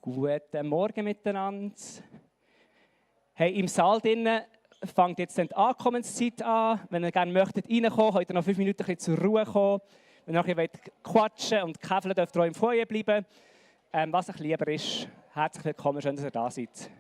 Guten Morgen miteinander. Hey, im Saal drinnen fängt jetzt die Ankommenszeit an. Wenn ihr gerne möchtet reinkommen, könnt ihr noch 5 Minuten ein bisschen zur Ruhe kommen. Wenn ihr noch ein bisschen quatschen und käfeln dürft ihr auch im Foyer bleiben. Was euch lieber ist, herzlich willkommen, schön, dass ihr da seid.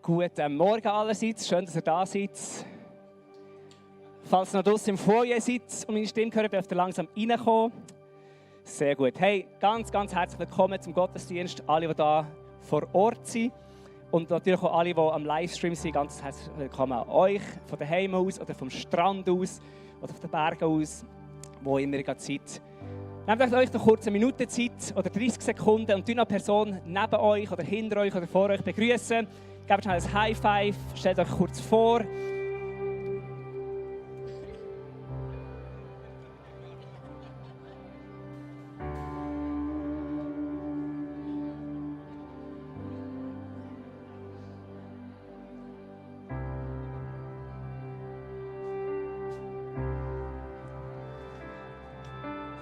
Guten Morgen allerseits, schön, dass ihr da seid. Falls ihr noch draussen im Foyer seid und meine Stimme hört, dürft ihr langsam reinkommen. Sehr gut. Hey, ganz herzlich willkommen zum Gottesdienst. Alle, die hier vor Ort sind und natürlich auch alle, die am Livestream sind, ganz herzlich willkommen an euch, von daheim aus oder vom Strand aus oder von den Bergen aus, wo immer ihr seid. Nehmt euch noch kurz eine Minute Zeit oder 30 Sekunden und eine Person neben euch oder hinter euch oder vor euch begrüßen. Gebt schnell ein High Five, stellt euch kurz vor.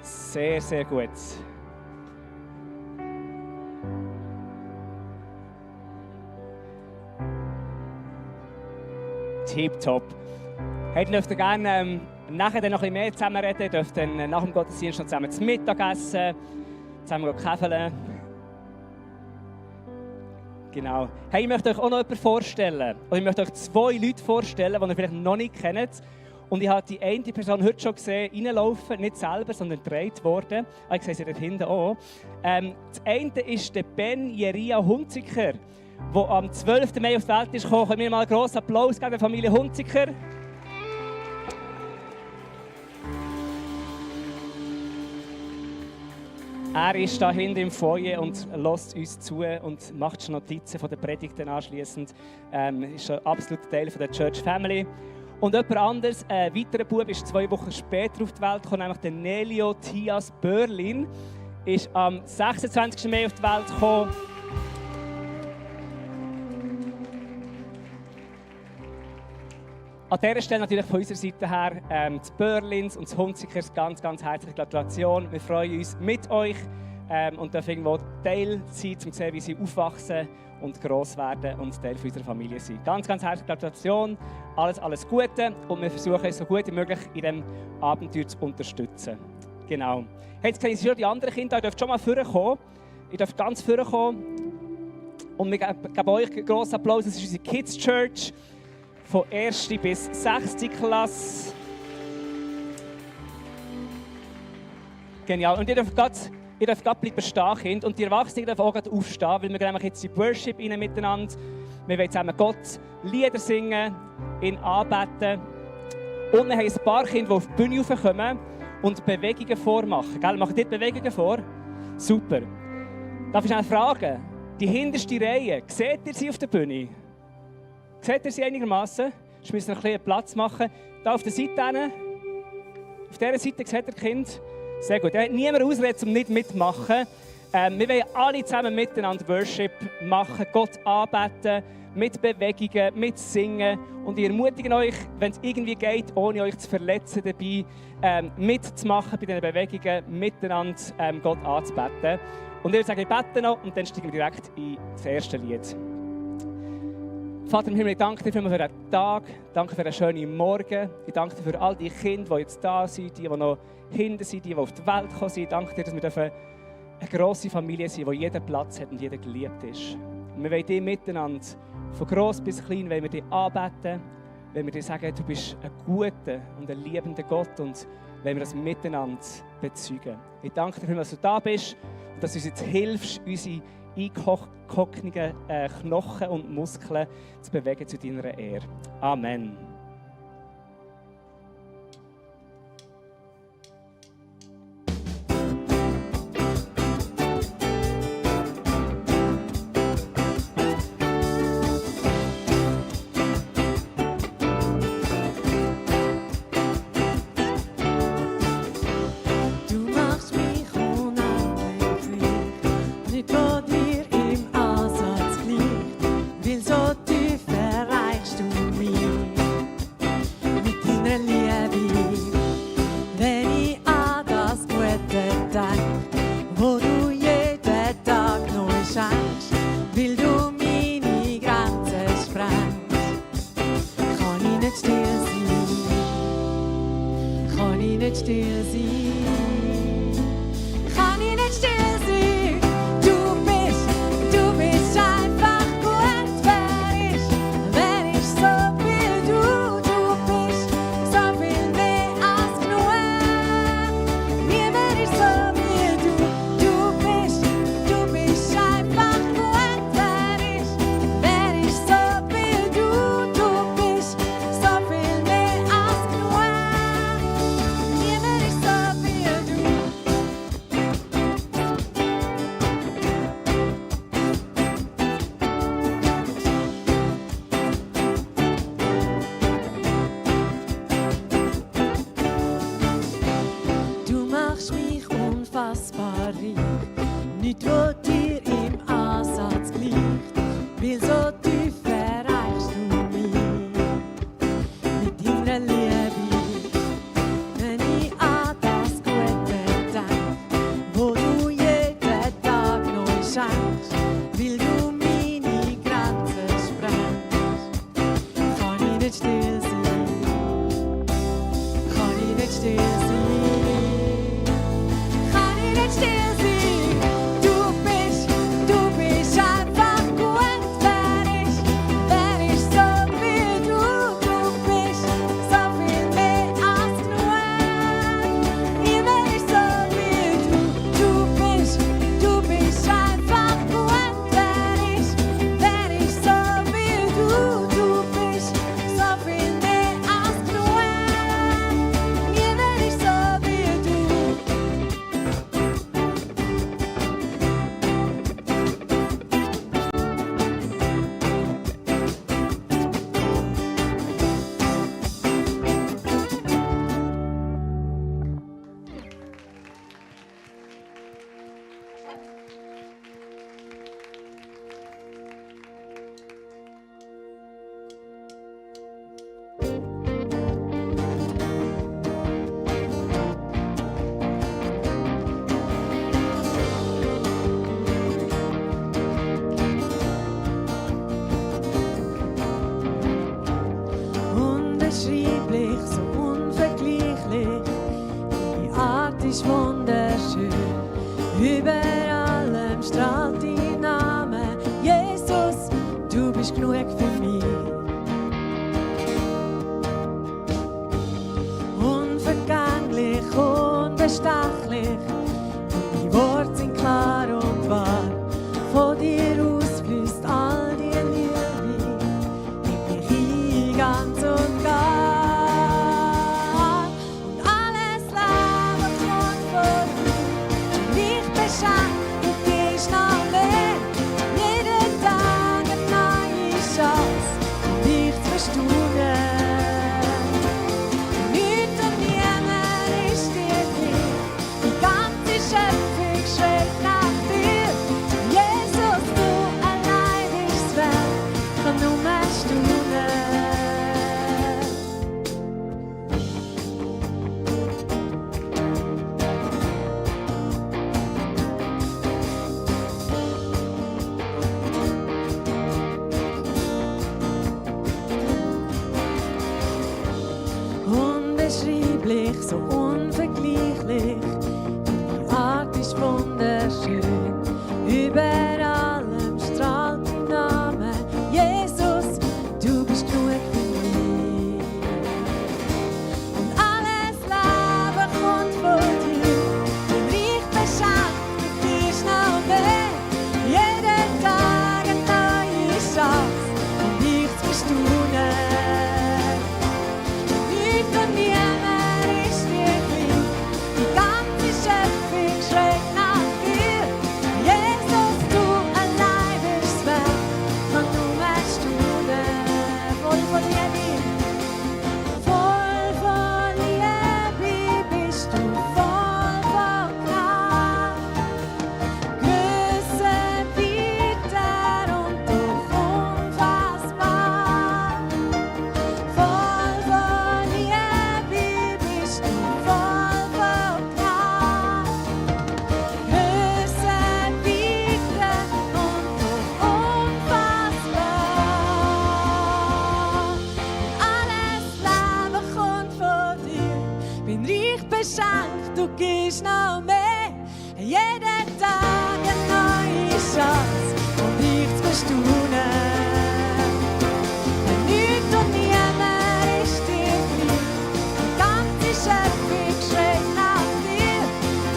Sehr, sehr gut. Tipptopp. Hey, ihr dürft gerne nachher dann noch ein bisschen mehr zusammen reden. Ihr dürft dann nach dem Gottesdienst noch zusammen zu Mittag essen, zusammen käfeln. Genau. Hey, ich möchte euch auch noch jemanden vorstellen. Oder ich möchte euch 2 Leute vorstellen, die ihr vielleicht noch nicht kennt. Und ich habe die eine Person heute schon gesehen, reinlaufen, nicht selber, sondern gedreht worden. Ich sehe sie dort hinten auch. Das eine ist der Ben Jeria Hunziker, der am 12. Mai auf die Welt ist gekommen. Können wir mal einen grossen Applaus geben der Familie Hunziker? Er ist da hinten im Foyer und lässt uns zu und macht schon Notizen von den Predigten anschliessend. Ist ein absoluter Teil von der Church Family. Und jemand anderes, ein weiterer Bub, ist 2 Wochen später auf die Welt gekommen, nämlich der Nelio Thias Börlin. Ist am 26. Mai auf die Welt gekommen. An dieser Stelle natürlich von unserer Seite her die Börlins und die Hunzikers ganz herzliche Gratulation. Wir freuen uns mit euch und dürfen irgendwo Teil sein, um zu sehen, wie sie aufwachsen und gross werden und Teil unserer Familie sind. Ganz herzliche Gratulation, alles Gute und wir versuchen es so gut wie möglich in diesem Abenteuer zu unterstützen. Genau. Hey, jetzt sehe ich schon die anderen Kinder, ihr dürft schon mal vorkommen. Ihr dürft ganz vorkommen. Und wir geben euch einen grossen Applaus, das ist unsere Kids Church von 1. bis 6. Klasse. Genial. Und ihr dürft gerade bleiben stehen, Kind. Und die Erwachsenen dürfen auch gerade aufstehen, weil wir gehen jetzt in die Worship rein miteinander. Wir wollen zusammen Gott Lieder singen, ihn anbeten. Und wir haben ein paar Kinder, die auf die Bühne raufkommen und Bewegungen vormachen. Gell? Macht ihr die Bewegungen vor? Super. Darf ich schnell fragen? Die hinterste Reihe, seht ihr sie auf der Bühne? Seht ihr sie einigermaßen? Ich muss noch ein bisschen Platz machen. Hier auf der Seite hin. Auf dieser Seite seht ihr Kind. Sehr gut. Da hat niemand Ausrede, um nicht mitzumachen. Wir wollen alle zusammen miteinander Worship machen, Gott anbeten, mit Bewegungen, mit Singen. Und ich ermutige euch, wenn es irgendwie geht, ohne euch zu verletzen dabei, mitzumachen bei diesen Bewegungen, miteinander Gott anzubeten. Und ich würde sagen, ich bete noch und dann steigen wir direkt in das erste Lied. Vater im Himmel, ich danke dir für diesen Tag, danke für einen schönen Morgen. Ich danke dir für all die Kinder, die jetzt da sind, die noch hinten sind, die auf die Welt gekommen sind. Ich danke dir, dass wir eine grosse Familie sind, wo jeder Platz hat und jeder geliebt ist. Und wir wollen dich miteinander, von gross bis klein, wollen wir dich anbeten, wollen wir dir sagen, du bist ein guter und ein liebender Gott und wollen wir das miteinander bezeugen. Ich danke dir, dass du da bist und dass du uns jetzt hilfst, unsere eingekochenen Knochen und Muskeln zu bewegen zu deiner Ehre. Amen. So tief erreichst du mich.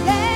Yeah.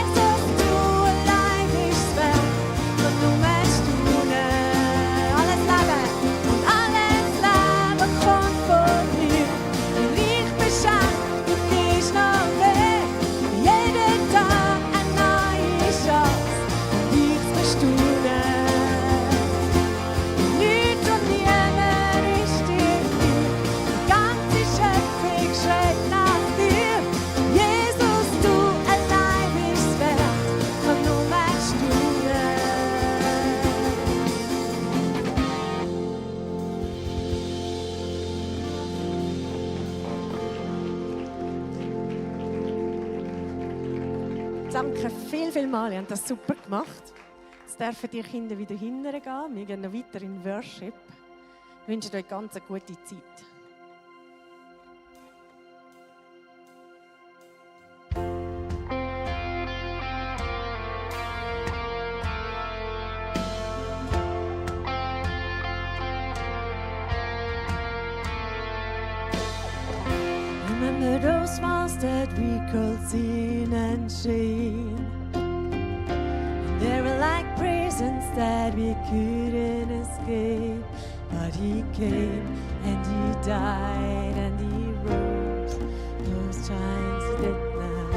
Danke viel, ihr habt das super gemacht. Jetzt dürfen die Kinder wieder hingehen. Wir gehen noch weiter in Worship. Ich wünsche euch ganz eine gute Zeit. Remember those walls that we called sin and shame. They were like prisons that we couldn't escape. But He came and He died and He rose. Those giants did now.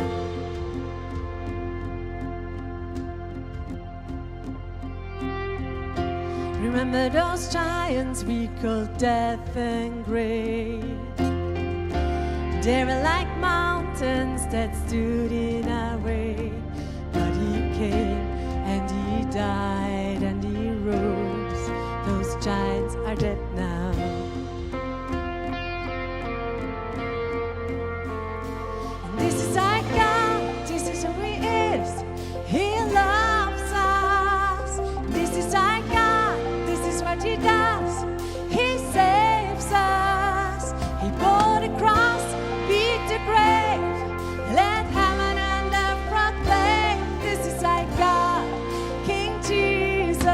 Remember those giants we called death and grave. They were like mountains that stood in our way. But He came and He died and He rose. Those giants are dead now. And this is our God, this is who He is. He loves us. This is our God, this is what He does. He saves us. He bore the cross, beat the grave. Let heaven and earth proclaim. This is our God, King Jesus.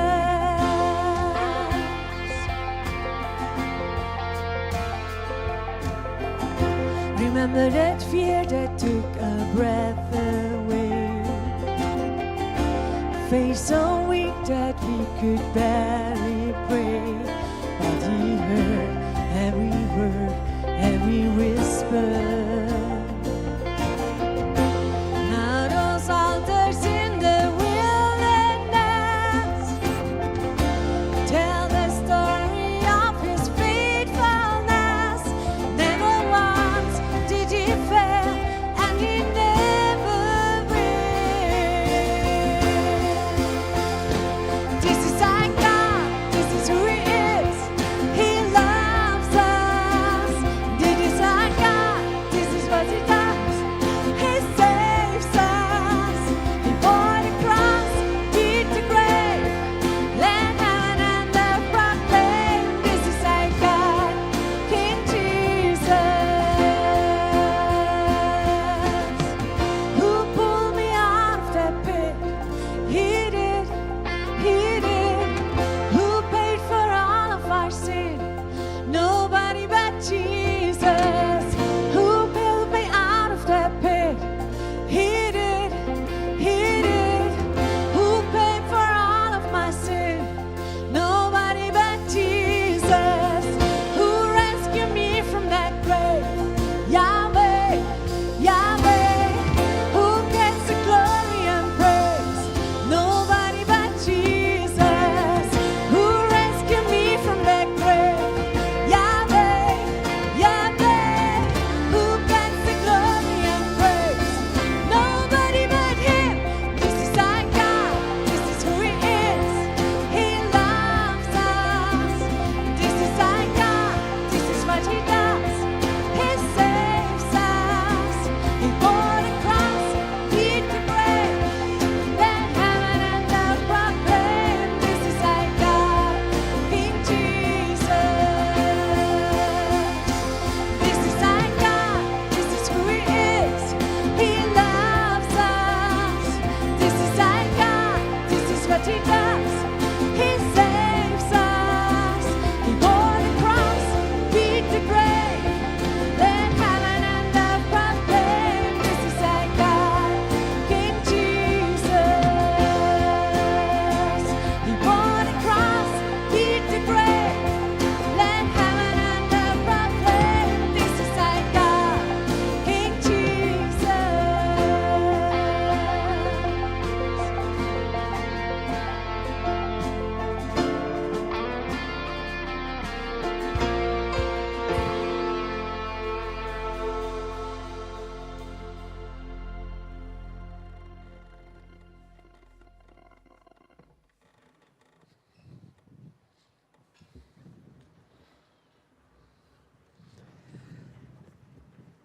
Remember that fear that took a breath away. Faith so weak that we could barely pray. But He heard every word, every whisper. Now those altars in the wilderness tell the story of His faithfulness. Never once did He fail, and He never will. This is our God, this is who He is. He loves us. This is our God, this is what He does. He saves us. He bore the cross, beat the grave. Let heaven and earth proclaim. This is our God, King Jesus. Who pulled me out of that pit? He did, He did. Who paid for all of our sin? Nobody but Jesus. Who pulled me out of that pit? He did, He did. Who paid for all of my sin? Nobody but Jesus. Who rescued me from that grave? Yahweh, Yahweh. Who gets the glory and praise? Nobody but Jesus. Who rescued me from that grave? Yahweh, Yahweh. Who gets the glory and praise? Nobody but Him. This is our God. This is who He is. He loves us. This is our God. This is what He does. He saves us. He bore the cross, beat the grave. Let heaven and earth proclaim. This is our God, King Jesus. This is our God. This is who He is. He loves us. This is our God. This is what He does. He saves us. He bore the cross, beat the grave. Let heaven and earth proclaim. This is our God, King Jesus. He bore the cross, beat the grave. Let heaven and earth proclaim. This is our God, King Jesus.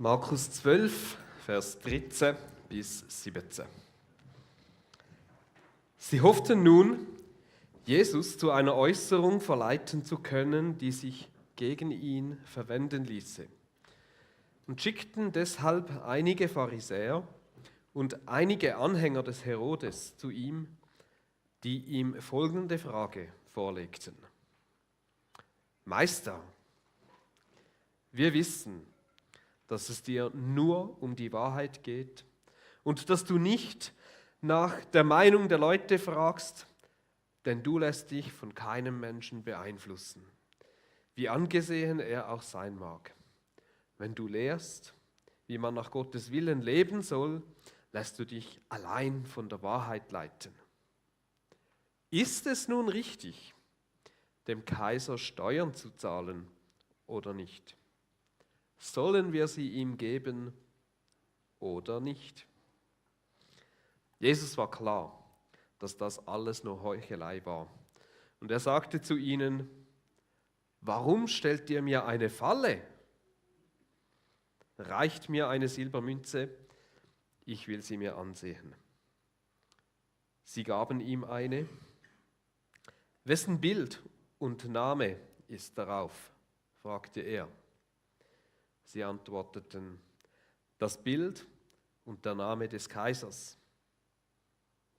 Markus 12, Vers 13 bis 17. Sie hofften nun, Jesus zu einer Äußerung verleiten zu können, die sich gegen ihn verwenden ließe, und schickten deshalb einige Pharisäer und einige Anhänger des Herodes zu ihm, die ihm folgende Frage vorlegten. Meister, wir wissen, dass es dir nur um die Wahrheit geht und dass du nicht nach der Meinung der Leute fragst, denn du lässt dich von keinem Menschen beeinflussen, wie angesehen er auch sein mag. Wenn du lehrst, wie man nach Gottes Willen leben soll, lässt du dich allein von der Wahrheit leiten. Ist es nun richtig, dem Kaiser Steuern zu zahlen oder nicht? Sollen wir sie ihm geben oder nicht? Jesus war klar, dass das alles nur Heuchelei war. Und er sagte zu ihnen, warum stellt ihr mir eine Falle? Reicht mir eine Silbermünze, ich will sie mir ansehen. Sie gaben ihm eine. Wessen Bild und Name ist darauf? Fragte er. Sie antworteten, das Bild und der Name des Kaisers.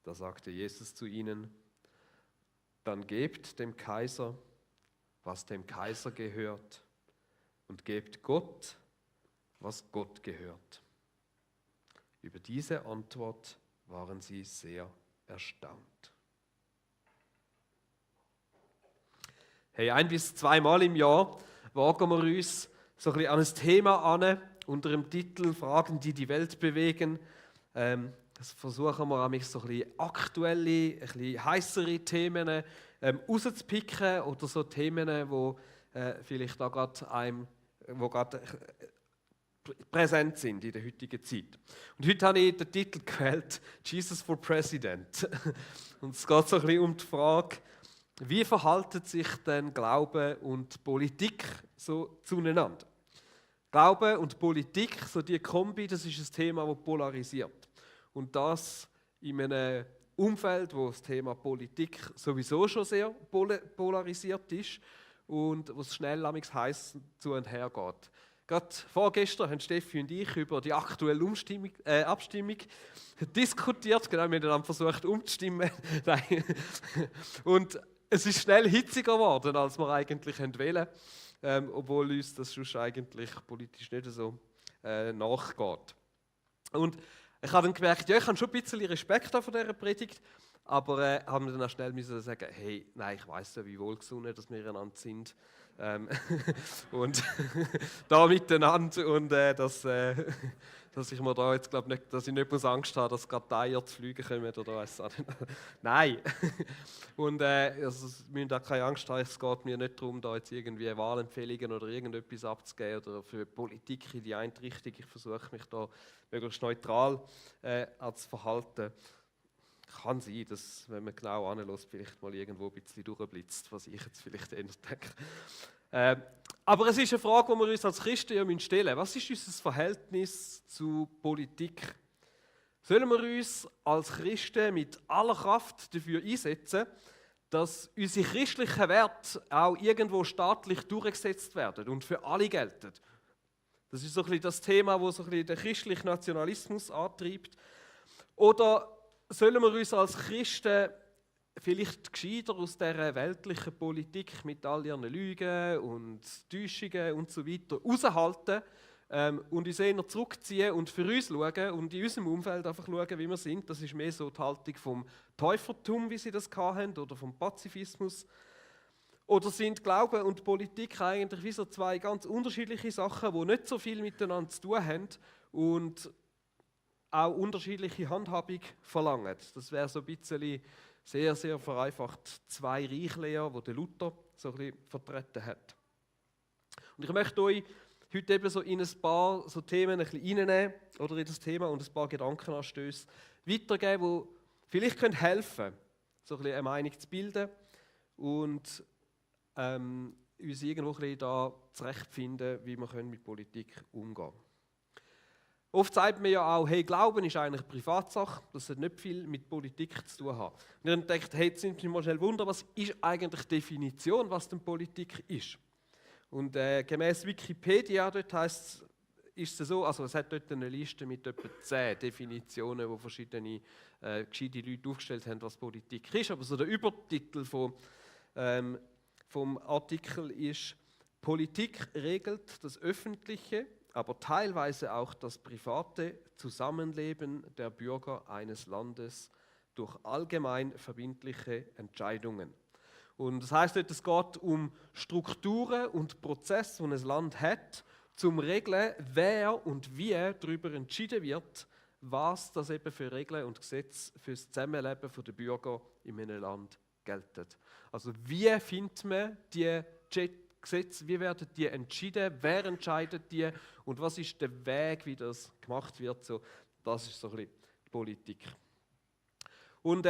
Da sagte Jesus zu ihnen, dann gebt dem Kaiser, was dem Kaiser gehört, und gebt Gott, was Gott gehört. Über diese Antwort waren sie sehr erstaunt. Hey, 1 bis 2 Mal im Jahr wagen wir uns so ein bisschen an ein Thema an, unter dem Titel Fragen, die die Welt bewegen. Das versuchen wir mich so ein bisschen aktuelle, ein bisschen heissere Themen rauszupicken oder so Themen, wo vielleicht da gerade präsent sind in der heutigen Zeit. Und heute habe ich den Titel gewählt, Jesus for President. Und es geht so ein bisschen um die Frage, wie verhalten sich denn Glaube und Politik so zueinander? Glaube und Politik, so die Kombi, das ist ein Thema, das polarisiert. Und das in einem Umfeld, wo das Thema Politik sowieso schon sehr polarisiert ist und wo es schnell heiß zu und her geht. Gerade vorgestern haben Steffi und ich über die aktuelle Abstimmung diskutiert. Genau, wir haben dann versucht umzustimmen. Und es ist schnell hitziger geworden, als wir eigentlich wählen wollten, obwohl uns das sonst eigentlich politisch nicht so nachgeht. Und ich habe dann gemerkt, ja, ich habe schon ein bisschen Respekt vor dieser Predigt, aber habe mir dann auch schnell müssen sagen, hey, nein, ich weiss ja, wie wohlgesonnen dass wir einander sind. Und da miteinander und dass ich mir da jetzt nicht, dass ich nicht muss Angst habe, dass gerade die Eier zu fliegen kommen oder was. Nein. Und also, Sie müssen auch keine Angst haben, es geht mir nicht darum, da jetzt irgendwie Wahlempfehlungen oder irgendetwas abzugeben oder für Politik in die eine Richtung. Ich versuche mich da möglichst neutral zu verhalten. Kann sein, dass, wenn man genau anhört, vielleicht mal irgendwo ein bisschen durchblitzt, was ich jetzt vielleicht eher denke. Aber es ist eine Frage, die wir uns als Christen ja stellen müssen. Was ist unser Verhältnis zu Politik? Sollen wir uns als Christen mit aller Kraft dafür einsetzen, dass unsere christlichen Werte auch irgendwo staatlich durchgesetzt werden und für alle gelten? Das ist so ein bisschen das Thema, das so ein bisschen den christlichen Nationalismus antreibt. Oder sollen wir uns als Christen vielleicht gescheiter aus dieser weltlichen Politik mit all ihren Lügen und Täuschungen und so weiter raushalten und uns eher zurückziehen und für uns schauen und in unserem Umfeld einfach schauen, wie wir sind? Das ist mehr so die Haltung vom Täufertum, wie sie das hatten, oder vom Pazifismus. Oder sind Glaube und Politik eigentlich wie so zwei ganz unterschiedliche Sachen, die nicht so viel miteinander zu tun haben und auch unterschiedliche Handhabung verlangen. Das wäre so ein bisschen sehr, sehr vereinfacht 2 Reichlehrer, die der Luther so ein bisschen vertreten hat. Und ich möchte euch heute eben so in ein paar so Themen ein bisschen reinnehmen oder in das Thema und ein paar Gedankenanstöße weitergeben, die vielleicht helfen können, so ein bisschen eine Meinung zu bilden und uns irgendwo ein bisschen da zurechtfinden, wie wir mit Politik umgehen können. Oft sagt man ja auch, hey, Glauben ist eigentlich eine Privatsache, das hat nicht viel mit Politik zu tun haben. Und dann denkt, hey, jetzt sind wir mal schnell Wunder, was ist eigentlich die Definition, was denn Politik ist? Und gemäß Wikipedia, dort ist es so, also es hat dort eine Liste mit etwa 10 Definitionen, wo verschiedene gescheite Leute aufgestellt haben, was Politik ist. Aber so der Übertitel vom Artikel ist: Politik regelt das öffentliche, aber teilweise auch das private Zusammenleben der Bürger eines Landes durch allgemein verbindliche Entscheidungen. Und das heißt, es geht um Strukturen und Prozesse, die ein Land hat, zum Regeln, wer und wie darüber entschieden wird, was das eben für Regeln und Gesetze für das Zusammenleben der Bürger in einem Land gelten. Also wie findet man die Gesetze, wie werden die entschieden, wer entscheidet die und was ist der Weg, wie das gemacht wird. So, das ist so ein bisschen die Politik. Und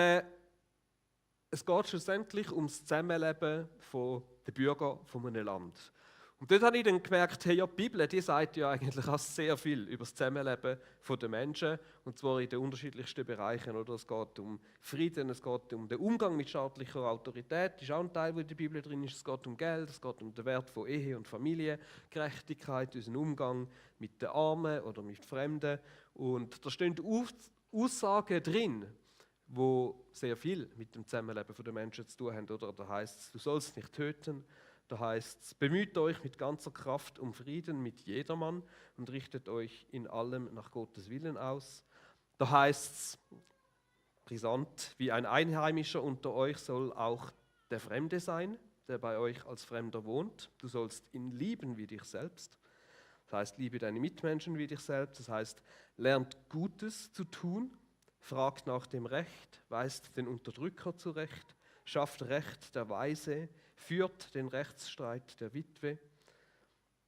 es geht schlussendlich um das Zusammenleben der Bürger von einem Land. Und dort habe ich dann gemerkt, hey, ja, die Bibel, die sagt ja eigentlich auch sehr viel über das Zusammenleben der Menschen, und zwar in den unterschiedlichsten Bereichen. Oder? Es geht um Frieden, es geht um den Umgang mit staatlicher Autorität, das ist auch ein Teil, der in der Bibel drin ist. Es geht um Geld, es geht um den Wert von Ehe und Familie, Gerechtigkeit, unseren Umgang mit den Armen oder mit Fremden. Und da stehen Aussagen drin, wo sehr viel mit dem Zusammenleben der Menschen zu tun haben. Oder? Da heißt es, du sollst nicht töten. Da heißt es, bemüht euch mit ganzer Kraft um Frieden mit jedermann und richtet euch in allem nach Gottes Willen aus. Da heißt es, brisant, wie ein Einheimischer unter euch soll auch der Fremde sein, der bei euch als Fremder wohnt. Du sollst ihn lieben wie dich selbst. Das heißt, liebe deine Mitmenschen wie dich selbst. Das heißt, lernt Gutes zu tun, fragt nach dem Recht, weist den Unterdrücker zurecht, schafft Recht der Weise, führt den Rechtsstreit der Witwe.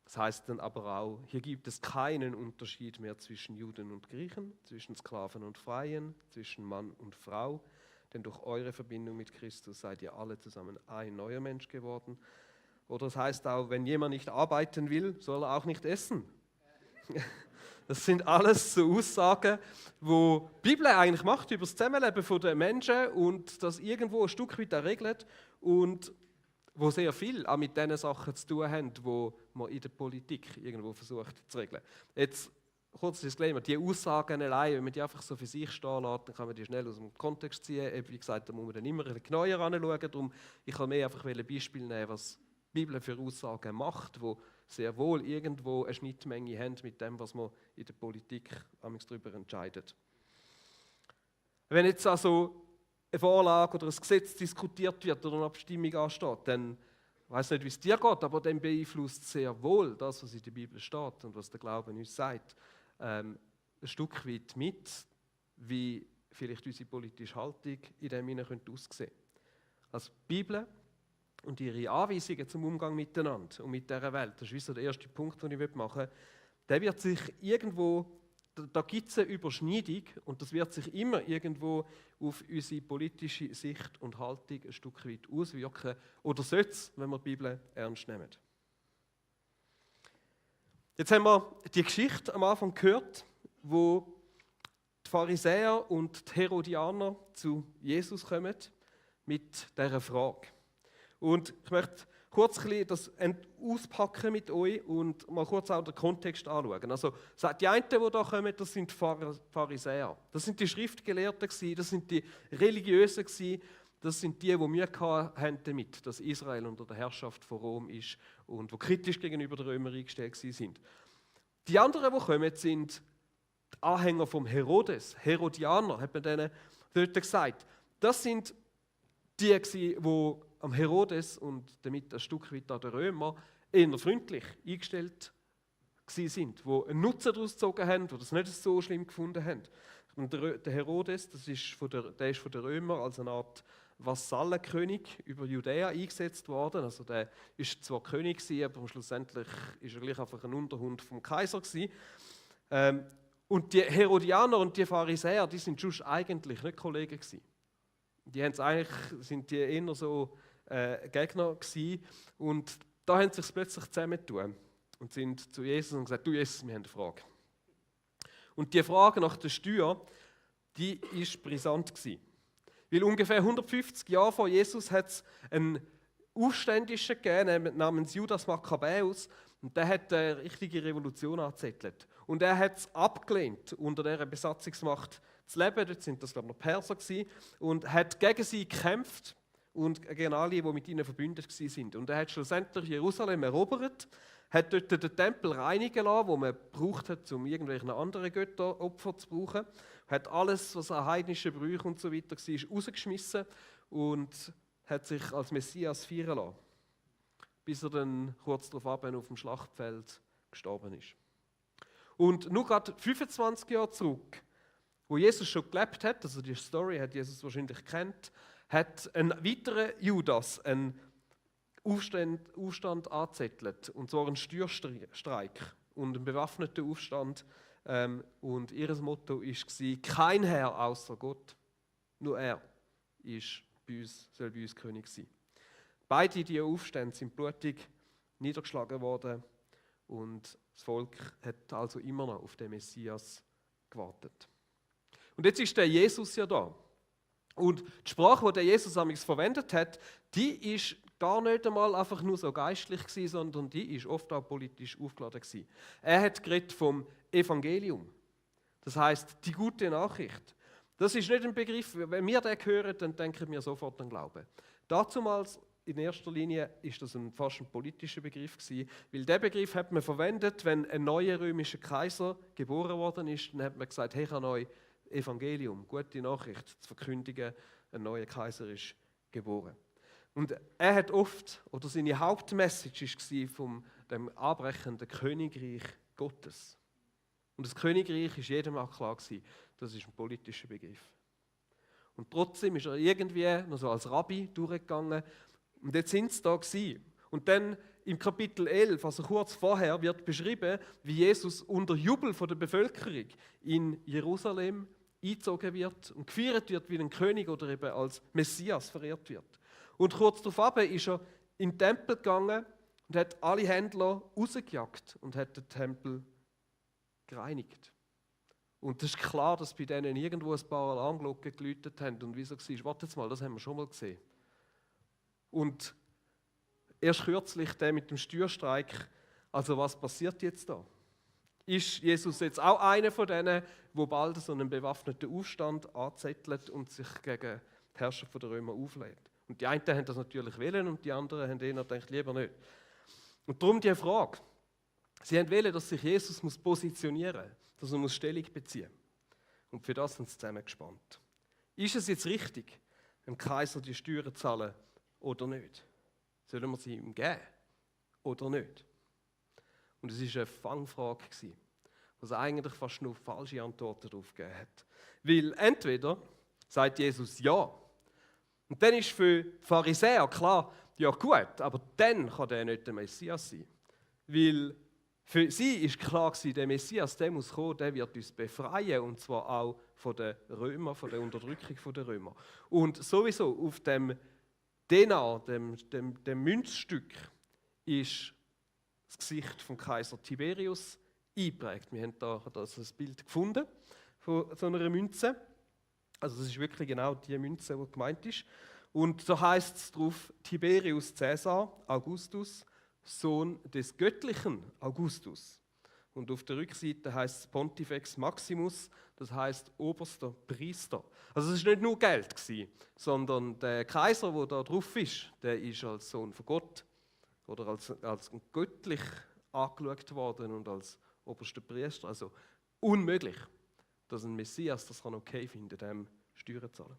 Das heißt dann aber auch, hier gibt es keinen Unterschied mehr zwischen Juden und Griechen, zwischen Sklaven und Freien, zwischen Mann und Frau, denn durch eure Verbindung mit Christus seid ihr alle zusammen ein neuer Mensch geworden. Oder es heißt auch, wenn jemand nicht arbeiten will, soll er auch nicht essen. Das sind alles so Aussagen, die die Bibel eigentlich macht über das Zusammenleben der Menschen und das irgendwo ein Stück weit regelt und wo sehr viel auch mit den Sachen zu tun haben, die man in der Politik irgendwo versucht zu regeln. Jetzt kurz Disclaimer, die Aussagen allein, wenn man die einfach so für sich stehen lässt, dann kann man die schnell aus dem Kontext ziehen. Wie gesagt, da muss man dann immer ein bisschen genauer anschauen. Darum, ich kann mehr einfach ein Beispiel nehmen, was die Bibel für Aussagen macht, die sehr wohl irgendwo eine Schnittmenge haben mit dem, was man in der Politik darüber entscheidet. Wenn jetzt also eine Vorlage oder ein Gesetz diskutiert wird oder eine Abstimmung ansteht, dann, ich weiss nicht, wie es dir geht, aber dann beeinflusst sehr wohl das, was in der Bibel steht und was der Glaube uns sagt, ein Stück weit mit, wie vielleicht unsere politische Haltung in dem hinein aussehen könnte. Also die Bibel und ihre Anweisungen zum Umgang miteinander und mit dieser Welt, das ist wie so der erste Punkt, den ich machen will, der wird sich irgendwo, da gibt es eine Überschneidung und das wird sich immer irgendwo auf unsere politische Sicht und Haltung ein Stück weit auswirken. Oder sollte es, wenn wir die Bibel ernst nehmen. Jetzt haben wir die Geschichte am Anfang gehört, wo die Pharisäer und die Herodianer zu Jesus kommen mit dieser Frage. Und ich möchte kurz ein bisschen das auspacken mit euch und mal kurz auch den Kontext anschauen. Also die einen, die da kommen, das sind die Pharisäer. Das sind die Schriftgelehrten, das sind die Religiösen, das sind die Mühe hatten damit, dass Israel unter der Herrschaft von Rom ist und die kritisch gegenüber den Römern eingestellt sind. Die anderen, die kommen, sind die Anhänger vom Herodes, Herodianer, hat man denen dort gesagt. Das sind die, die am Herodes und damit ein Stück weit an den Römer eher freundlich eingestellt sind, die einen Nutzen daraus gezogen haben, die das nicht so schlimm gefunden haben. Und der Herodes, der ist von den Römern als eine Art Vasallenkönig über Judäa eingesetzt worden. Also der ist zwar König gewesen, aber schlussendlich ist er gleich einfach ein Unterhund vom Kaiser gewesen. Und die Herodianer und die Pharisäer, die sind schon eigentlich nicht Kollegen gewesen. Sind die eher so Gegner gewesen. Und da haben sie sich plötzlich zusammengetan und sind zu Jesus und gesagt: Du Jesus, wir haben eine Frage. Und die Frage nach der Steuer, die war brisant gewesen. Weil ungefähr 150 Jahre vor Jesus hat es einen Aufständischen gegeben, namens Judas Makkabäus, und der hat eine richtige Revolution angezettelt. Und er hat es abgelehnt, unter dieser Besatzungsmacht zu leben. Dort sind das, glaube ich, noch Perser gewesen, und hat gegen sie gekämpft und gegen alle, die mit ihnen verbündet waren. Und er hat schlussendlich Jerusalem erobert, hat dort den Tempel reinigen lassen, den man gebraucht hat, um irgendwelche anderen Götter Opfer zu brauchen. Hat alles, was an heidnischen Brüchen und so weiter war, rausgeschmissen und hat sich als Messias feiern lassen, bis er dann kurz darauf auf dem Schlachtfeld gestorben ist. Und nur gerade 25 Jahre zurück, wo Jesus schon gelebt hat, also die Story hat Jesus wahrscheinlich gekannt, hat ein weiterer Judas einen Aufstand angezettelt, und zwar einen Steuerstreik und einen bewaffneten Aufstand. Und ihr Motto war, kein Herr außer Gott, nur er soll bei uns König sein. Beide diese Aufstände sind blutig niedergeschlagen worden, und das Volk hat also immer noch auf den Messias gewartet. Und jetzt ist der Jesus ja da. Und die Sprache, die der Jesus amigs verwendet hat, die ist gar nicht einmal einfach nur so geistlich gewesen, sondern die ist oft auch politisch aufgeladen gewesen. Er hat geredet vom Evangelium. Das heißt die gute Nachricht. Das ist nicht ein Begriff, wenn wir den hören, dann denken wir sofort an Glauben. Dazumals in erster Linie ist das fast ein politischer Begriff gewesen, weil der Begriff hat man verwendet, wenn ein neuer römischer Kaiser geboren worden ist, dann hat man gesagt, hey, ich habe euch Evangelium, gute Nachricht zu verkündigen, ein neuer Kaiser ist geboren. Und er hat oft, oder seine Hauptmessage war von dem anbrechenden Königreich Gottes. Und das Königreich ist jedem auch klar gewesen, das ist ein politischer Begriff. Und trotzdem ist er irgendwie noch so als Rabbi durchgegangen, und jetzt sind sie da gewesen. Und dann im Kapitel 11, also kurz vorher, wird beschrieben, wie Jesus unter Jubel von der Bevölkerung in Jerusalem eingezogen wird und gefeiert wird wie ein König oder eben als Messias verehrt wird. Und kurz darauf ist er in den Tempel gegangen und hat alle Händler rausgejagt und hat den Tempel gereinigt. Und es ist klar, dass bei denen irgendwo ein paar Alarmglocken geläutet haben. Und wieso war, warte jetzt mal, das haben wir schon mal gesehen. Und erst kürzlich der mit dem Steuerstreik, also was passiert jetzt da? Ist Jesus jetzt auch einer von denen, wo bald so einen bewaffneten Aufstand anzettelt und sich gegen die Herrscher der Römer auflehnt? Und die einen haben das natürlich wollen und die anderen haben eher gedacht, lieber nicht. Und darum die Frage. Sie haben wollen, dass sich Jesus positionieren muss, dass er Stellung beziehen muss. Und für das sind sie zusammen gespannt. Ist es jetzt richtig, dem Kaiser die Steuern zu zahlen oder nicht? Sollen wir sie ihm geben oder nicht? Und es war eine Fangfrage, wo es eigentlich fast nur falsche Antworten darauf gegeben hat. Weil entweder sagt Jesus ja, und dann ist für die Pharisäer klar, ja gut, aber dann kann der nicht der Messias sein. Weil für sie war klar, der Messias, der muss kommen, der wird uns befreien, und zwar auch von den Römern, von der Unterdrückung der Römer. Und sowieso auf dem Denar, dem Münzstück, ist das Gesicht von Kaiser Tiberius eingeprägt. Wir haben da ein Bild gefunden von so einer Münze. Also das ist wirklich genau die Münze, die gemeint ist. Und da heißt es drauf, Tiberius Caesar Augustus, Sohn des göttlichen Augustus. Und auf der Rückseite heißt es Pontifex Maximus, das heißt oberster Priester. Also es war nicht nur Geld, sondern der Kaiser, der da drauf ist, der ist als Sohn von Gott oder als göttlich angeschaut worden und als oberster Priester. Also unmöglich, dass ein Messias das okay findet, dem Steuern zu zahlen.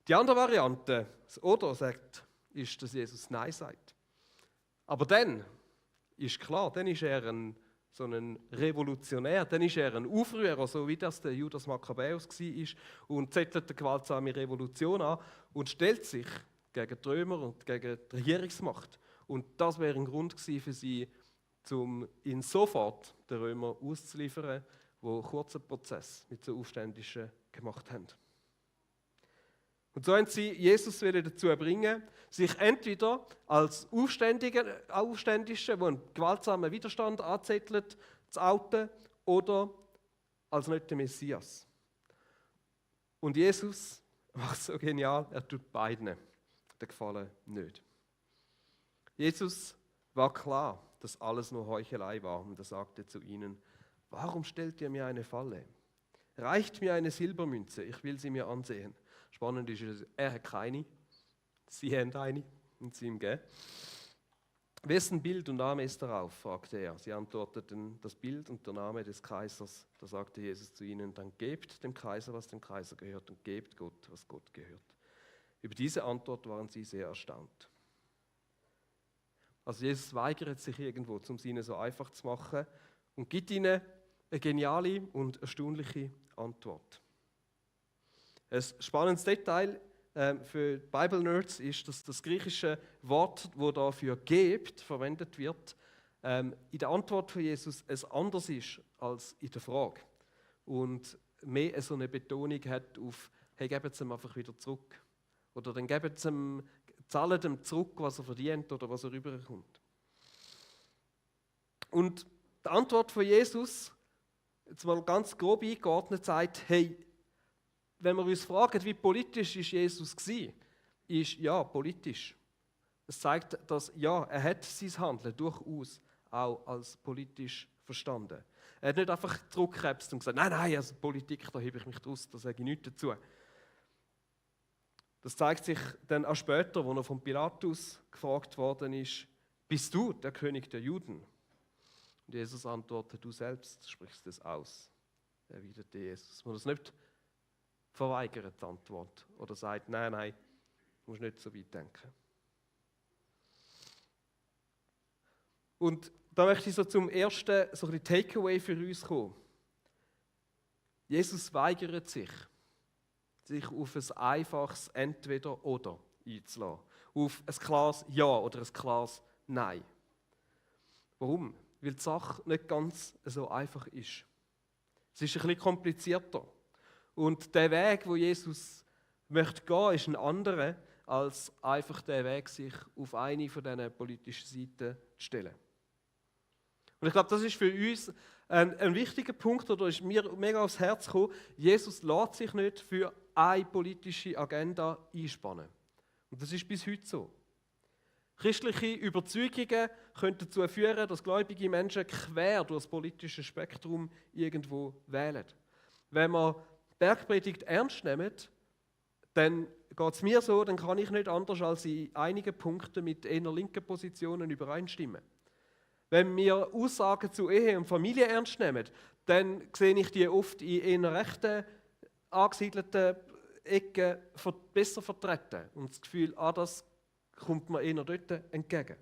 Die andere Variante, das Oder sagt, ist, dass Jesus Nein sagt. Aber dann ist klar, dann ist er so ein Revolutionär, dann ist er ein Aufrührer, so wie das der Judas Makkabäus war, und zettelt eine gewaltsame Revolution an und stellt sich gegen die Römer und gegen die Regierungsmacht. Und das wäre ein Grund gewesen für sie, um ihn sofort den Römern auszuliefern, die einen kurzen Prozess mit so Aufständischen gemacht haben. Und so haben sie Jesus dazu bringen, sich entweder als Aufständische, die einen gewaltsamen Widerstand anzettelt, zu outen, oder als nicht der Messias. Und Jesus macht es so genial, er tut beiden den Gefallen nicht. Jesus war klar, dass alles nur Heuchelei war und er sagte zu ihnen, warum stellt ihr mir eine Falle? Reicht mir eine Silbermünze, ich will sie mir ansehen. Spannend ist, er hat keine, sie haben eine und sie ihm geben. Wessen Bild und Name ist darauf? Fragte er. Sie antworteten, das Bild und der Name des Kaisers. Da sagte Jesus zu ihnen, dann gebt dem Kaiser, was dem Kaiser gehört und gebt Gott, was Gott gehört. Über diese Antwort waren sie sehr erstaunt. Also Jesus weigert sich irgendwo, um es ihnen so einfach zu machen und gibt ihnen eine geniale und erstaunliche Antwort. Ein spannendes Detail für Bible-Nerds ist, dass das griechische Wort, das da für gebt verwendet wird, in der Antwort von Jesus es anders ist als in der Frage. Und mehr so eine Betonung hat auf, hey, gebt es ihm einfach wieder zurück. Oder dann zahlt ihm zurück, was er verdient oder was er rüberkommt. Und die Antwort von Jesus, jetzt mal ganz grob eingeordnet, sagt, hey, wenn wir uns fragen, wie politisch ist Jesus gewesen, ist ja politisch. Es zeigt, dass ja, er hat sein Handeln durchaus auch als politisch verstanden. Er hat nicht einfach zurückgekrebst und gesagt, nein, also Politik, da hebe ich mich draus, da sage ich nichts dazu. Das zeigt sich dann auch später, als er von Pilatus gefragt worden ist, bist du der König der Juden? Und Jesus antwortet, du selbst sprichst es aus, erwiderte Jesus. Man das nicht verweigert, die Antwort, oder sagt, nein, du musst nicht so weit denken. Und da möchte ich so zum ersten so ein Takeaway für uns kommen. Jesus weigert sich auf ein einfaches Entweder-Oder einzulassen. Auf ein klares Ja oder ein klares Nein. Warum? Weil die Sache nicht ganz so einfach ist. Es ist ein bisschen komplizierter. Und der Weg, wo Jesus möchte gehen, ist ein anderer, als einfach der Weg, sich auf eine von diesen politischen Seiten zu stellen. Und ich glaube, das ist für uns ein wichtiger Punkt, oder ist mir mega aufs Herz gekommen. Jesus lässt sich nicht für eine politische Agenda einspannen. Und das ist bis heute so. Christliche Überzeugungen können dazu führen, dass gläubige Menschen quer durch das politische Spektrum irgendwo wählen. Wenn wir Bergpredigt ernst nehmen, dann geht es mir so, dann kann ich nicht anders als in einigen Punkten mit eher linken Positionen übereinstimmen. Wenn wir Aussagen zu Ehe und Familie ernst nehmen, dann sehe ich die oft in eher rechten angesiedelten Ecken besser vertreten und das Gefühl, das kommt mir eher dort entgegen.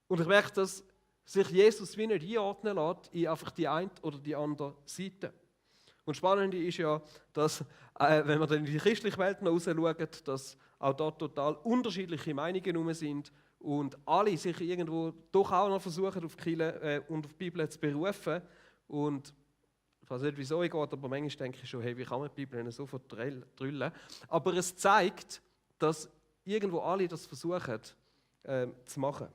Und ich merke, dass sich Jesus wie nicht einordnen lässt in einfach die eine oder die andere Seite. Und spannend ist ja, dass, wenn wir dann in die christliche Welt noch rausschauen, dass auch da total unterschiedliche Meinungen herum sind und alle sich irgendwo doch auch noch versuchen, auf die Kirche und auf die Bibel zu berufen. Und ich weiß nicht, wieso ich gehe, aber manchmal denke ich schon, hey, wie kann man die Bibel so verdrüllen? Aber es zeigt, dass irgendwo alle das versuchen zu machen.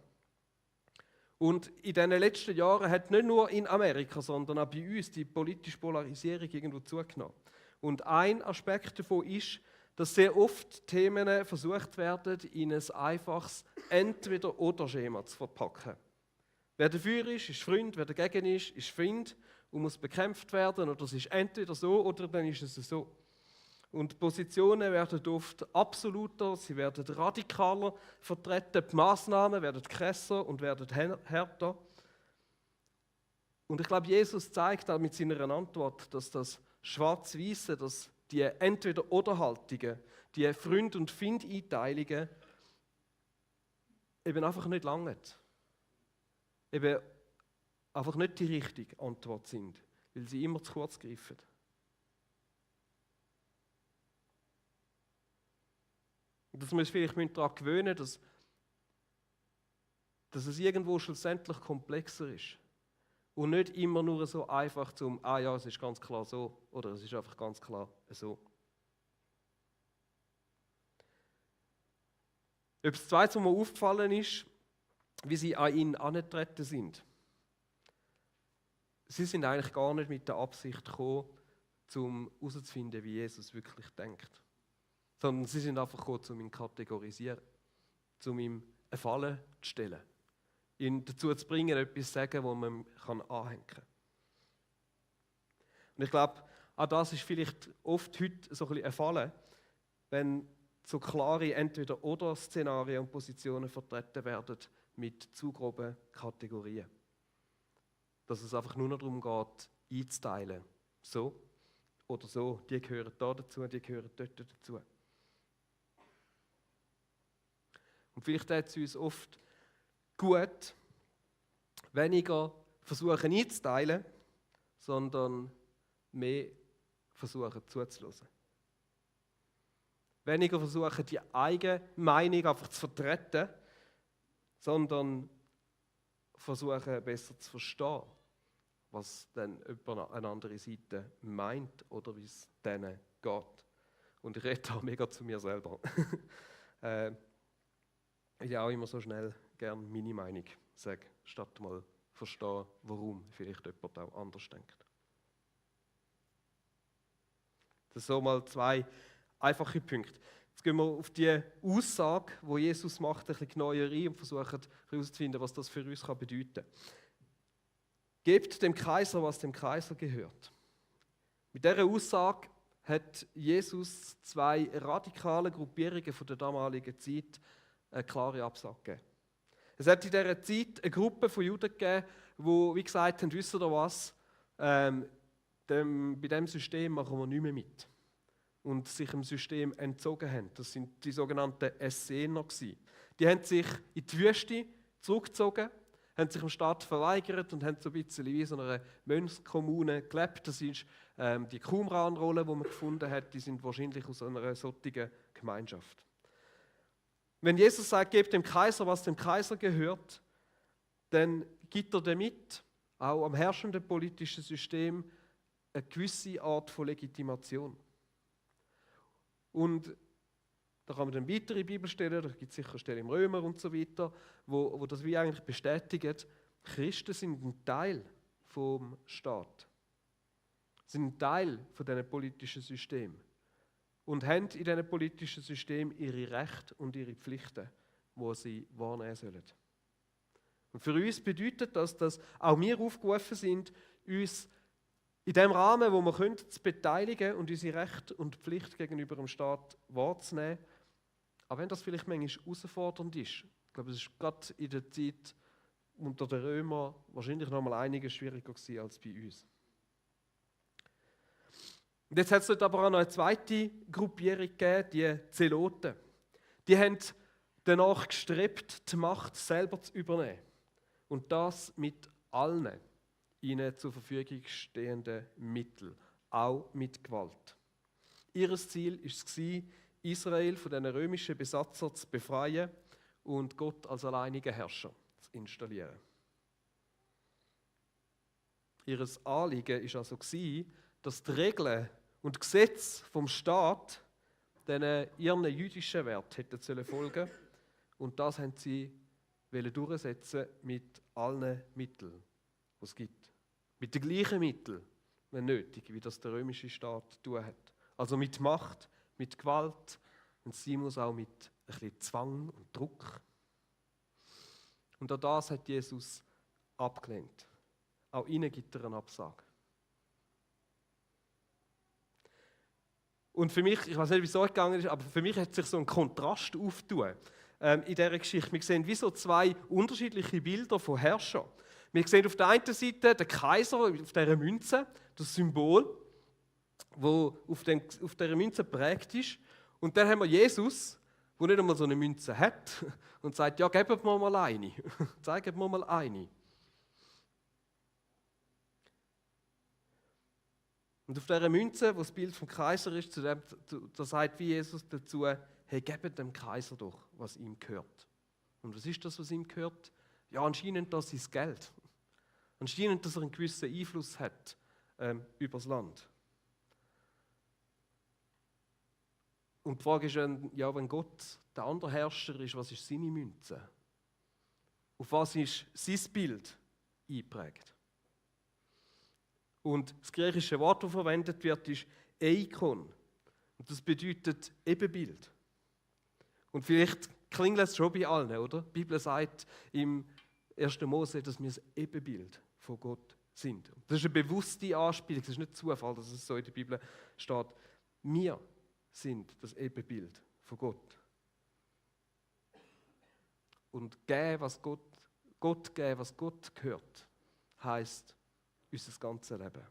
Und in den letzten Jahren hat nicht nur in Amerika, sondern auch bei uns die politische Polarisierung irgendwo zugenommen. Und ein Aspekt davon ist, dass sehr oft Themen versucht werden, in ein einfaches Entweder-oder-Schema zu verpacken. Wer dafür ist Freund, wer dagegen ist Feind und muss bekämpft werden. Oder es ist entweder so oder dann ist es so. Und Positionen werden oft absoluter, sie werden radikaler vertreten, die Massnahmen werden krasser und werden härter. Und ich glaube, Jesus zeigt auch mit seiner Antwort, dass das Schwarz-Weiße, dass die Entweder-oder-Haltungen, die Freund- und Find-Einteilungen eben einfach nicht langen. Eben einfach nicht die richtige Antwort sind, weil sie immer zu kurz greifen. Und dass wir uns vielleicht daran gewöhnen müssen, dass es irgendwo schlussendlich komplexer ist. Und nicht immer nur so einfach zum, ja, es ist ganz klar so, oder es ist einfach ganz klar so. Etwas Zweites, was mir aufgefallen ist, wie sie an ihn herangetreten sind. sie sind eigentlich gar nicht mit der Absicht gekommen, um herauszufinden, wie Jesus wirklich denkt. Sondern sie sind einfach gekommen, um ihn zu kategorisieren, um ihm eine Falle zu stellen. Ihn dazu zu bringen, etwas zu sagen, das man anhängen kann. Und ich glaube, auch das ist vielleicht oft heute so ein bisschen eine Falle, wenn so klare Entweder-oder-Szenarien und Positionen vertreten werden mit zu groben Kategorien. Dass es einfach nur noch darum geht, einzuteilen. So oder so. Die gehören da dazu, die gehören dort dazu. Und vielleicht tut es uns oft gut, weniger versuchen einzuteilen, sondern mehr versuchen zuzulassen. Weniger versuchen, die eigene Meinung einfach zu vertreten, sondern versuchen, besser zu verstehen, was dann eine andere Seite meint oder wie es denen geht. Und ich rede da mega zu mir selber. Ich ja auch immer so schnell gerne meine Meinung sagen, statt mal verstehen, warum vielleicht jemand auch anders denkt. Das sind so mal 2 einfache Punkte. Jetzt gehen wir auf die Aussage, die Jesus macht, ein bisschen genauer rein und versuchen herauszufinden, was das für uns bedeuten kann. Gebt dem Kaiser, was dem Kaiser gehört. Mit dieser Aussage hat Jesus 2 radikale Gruppierungen von der damaligen Zeit eine klare Absage gegeben. Es hat in dieser Zeit eine Gruppe von Juden gegeben, die, wie gesagt haben, wisst ihr was, bei diesem System machen wir nicht mehr mit. Und sich dem System entzogen haben. Das sind die sogenannten Essener gewesen. Die haben sich in die Wüste zurückgezogen, haben sich dem Staat verweigert und haben so ein bisschen wie so einer Mönchskommune gelebt. Das ist die Qumran-Rolle, die man gefunden hat, die sind wahrscheinlich aus einer solchen Gemeinschaft. Wenn Jesus sagt, gebt dem Kaiser, was dem Kaiser gehört, dann gibt er damit auch am herrschenden politischen System eine gewisse Art von Legitimation. Und da kann man dann weitere Bibelstellen, da gibt es sicher Stellen im Römer und so weiter, wo das wie eigentlich bestätigen, Christen sind ein Teil vom Staat. Sie sind ein Teil von diesem politischen System. Und haben in diesem politischen System ihre Rechte und ihre Pflichten, die sie wahrnehmen sollen. Und für uns bedeutet das, dass auch wir aufgerufen sind, uns in dem Rahmen, wo wir können, zu beteiligen und unsere Rechte und Pflicht gegenüber dem Staat wahrzunehmen. Aber wenn das vielleicht manchmal herausfordernd ist, ich glaube, es ist gerade in der Zeit unter den Römern wahrscheinlich noch mal einiges schwieriger gewesen als bei uns. Und jetzt hat es dort aber auch noch eine zweite Gruppierung gegeben, die Zeloten. Die haben danach gestrebt, die Macht selber zu übernehmen. Und das mit allen ihnen zur Verfügung stehenden Mitteln, auch mit Gewalt. Ihr Ziel war es, Israel von den römischen Besatzern zu befreien und Gott als alleinigen Herrscher zu installieren. Ihr Anliegen war also, dass die Regeln und Gesetze vom Staat ihren jüdischen Wert hätten folgen sollen. Und das haben sie durchsetzen mit allen Mitteln, die es gibt. Mit den gleichen Mitteln, wenn nötig, wie das der römische Staat tun hat. Also mit Macht, mit Gewalt und sie muss auch mit ein bisschen Zwang und Druck. Und auch das hat Jesus abgelehnt. Auch ihnen gibt er eine Absage. Und für mich, ich weiß nicht, wie es so gegangen ist, aber für mich hat sich so ein Kontrast aufgetan in dieser Geschichte. Wir sehen wie so 2 unterschiedliche Bilder von Herrschern. Wir sehen auf der einen Seite den Kaiser auf dieser Münze, das Symbol, das auf dieser Münze geprägt ist. Und dann haben wir Jesus, der nicht einmal so eine Münze hat und sagt, ja, gebt mir mal eine. Zeigt mir mal eine. Und auf dieser Münze, wo das Bild vom Kaiser ist, da sagt wie Jesus dazu, hey, gebt dem Kaiser doch, was ihm gehört. Und was ist das, was ihm gehört? Ja, anscheinend das ist Geld. Anscheinend, dass er einen gewissen Einfluss hat über das Land. Und die Frage ist, ja, wenn Gott der andere Herrscher ist, was ist seine Münze? Auf was ist sein Bild eingeprägt? Und das griechische Wort, das verwendet wird, ist Eikon. Und das bedeutet Ebenbild. Und vielleicht klingelt es schon bei allen, oder? Die Bibel sagt im 1. Mose, dass wir das Ebenbild von Gott sind. Das ist eine bewusste Anspielung, das ist nicht Zufall, dass es so in der Bibel steht. Wir sind das Ebenbild von Gott. Und geben, was Gott geben, was Gott gehört, heisst unser ganzes Leben.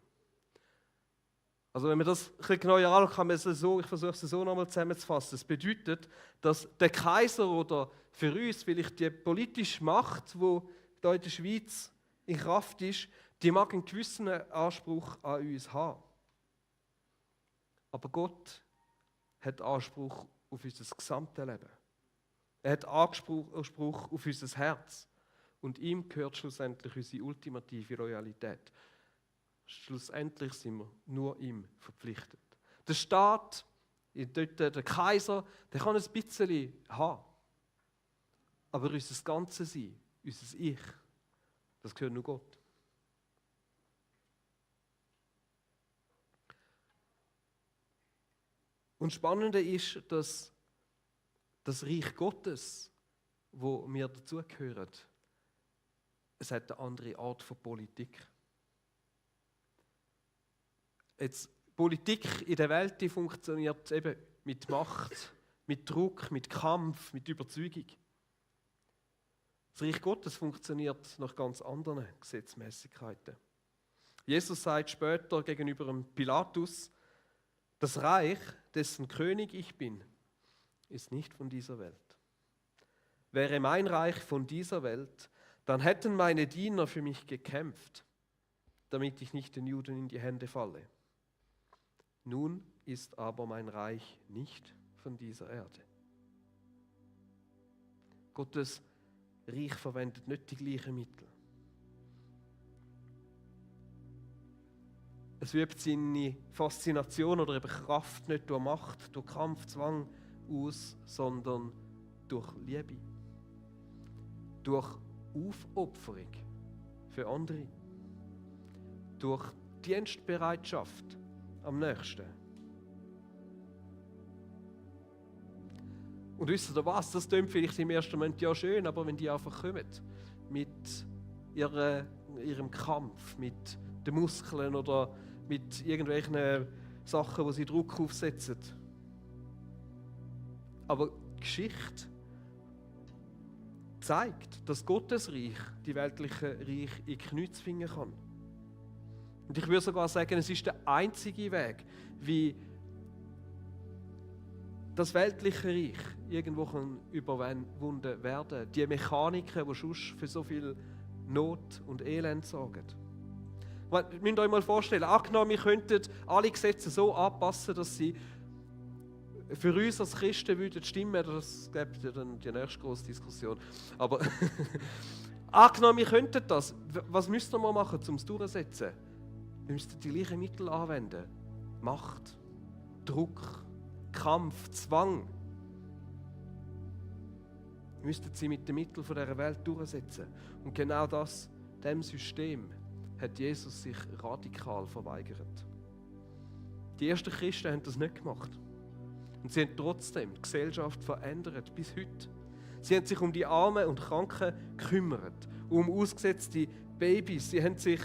Also wenn man das ein bisschen genauer anschaut, kann man es so, ich versuche es so nochmal zusammenzufassen. Es bedeutet, dass der Kaiser oder für uns vielleicht die politische Macht, die hier in der Schweiz in Kraft ist, die mag einen gewissen Anspruch an uns haben. Aber Gott hat Anspruch auf unser gesamtes Leben. Er hat Anspruch auf unser Herz. Und ihm gehört schlussendlich unsere ultimative Loyalität. Schlussendlich sind wir nur ihm verpflichtet. Der Staat, der Kaiser, der kann ein bisschen haben. Aber unser ganzes Sein, unser Ich, das gehört nur Gott. Und das Spannende ist, dass das Reich Gottes, wo wir dazugehören, es hat eine andere Art von Politik. Jetzt, Politik in der Welt, die funktioniert eben mit Macht, mit Druck, mit Kampf, mit Überzeugung. Das Reich Gottes funktioniert nach ganz anderen Gesetzmäßigkeiten. Jesus sagt später gegenüber dem Pilatus, das Reich, dessen König ich bin, ist nicht von dieser Welt. Wäre mein Reich von dieser Welt, dann hätten meine Diener für mich gekämpft, damit ich nicht den Juden in die Hände falle. Nun ist aber mein Reich nicht von dieser Erde. Gottes Reich verwendet nicht die gleichen Mittel. Es übt seine Faszination oder eben Kraft nicht durch Macht, durch Kampf, Zwang aus, sondern durch Liebe. Durch Aufopferung für andere. Durch Dienstbereitschaft am nächsten. Und wisst ihr was? Das klingt vielleicht im ersten Moment ja schön, aber wenn die einfach kommen mit ihrem Kampf, mit den Muskeln oder mit irgendwelchen Sachen, wo sie Druck aufsetzen. Aber die Geschichte zeigt, dass Gottes Reich die weltliche Reich in die Knie zwingen kann. Und ich würde sogar sagen, es ist der einzige Weg, wie das weltliche Reich irgendwo überwunden werden kann. Die Mechaniken, die sonst für so viel Not und Elend sorgen. Ihr müsst euch mal vorstellen, angenommen, wir könnten alle Gesetze so anpassen, dass sie für uns als Christen würden stimmen, das gibt ja dann die nächste grosse Diskussion. Aber angenommen, wir könnten das, was müssten wir machen, um es durchzusetzen? Wir müssten die gleichen Mittel anwenden. Macht, Druck, Kampf, Zwang. Wir müssten sie mit den Mitteln dieser Welt durchsetzen. Und genau das, dem System, hat Jesus sich radikal verweigert. Die ersten Christen haben das nicht gemacht. Und sie haben trotzdem die Gesellschaft verändert, bis heute. Sie haben sich um die Armen und Kranken gekümmert, um ausgesetzte Babys. Sie haben sich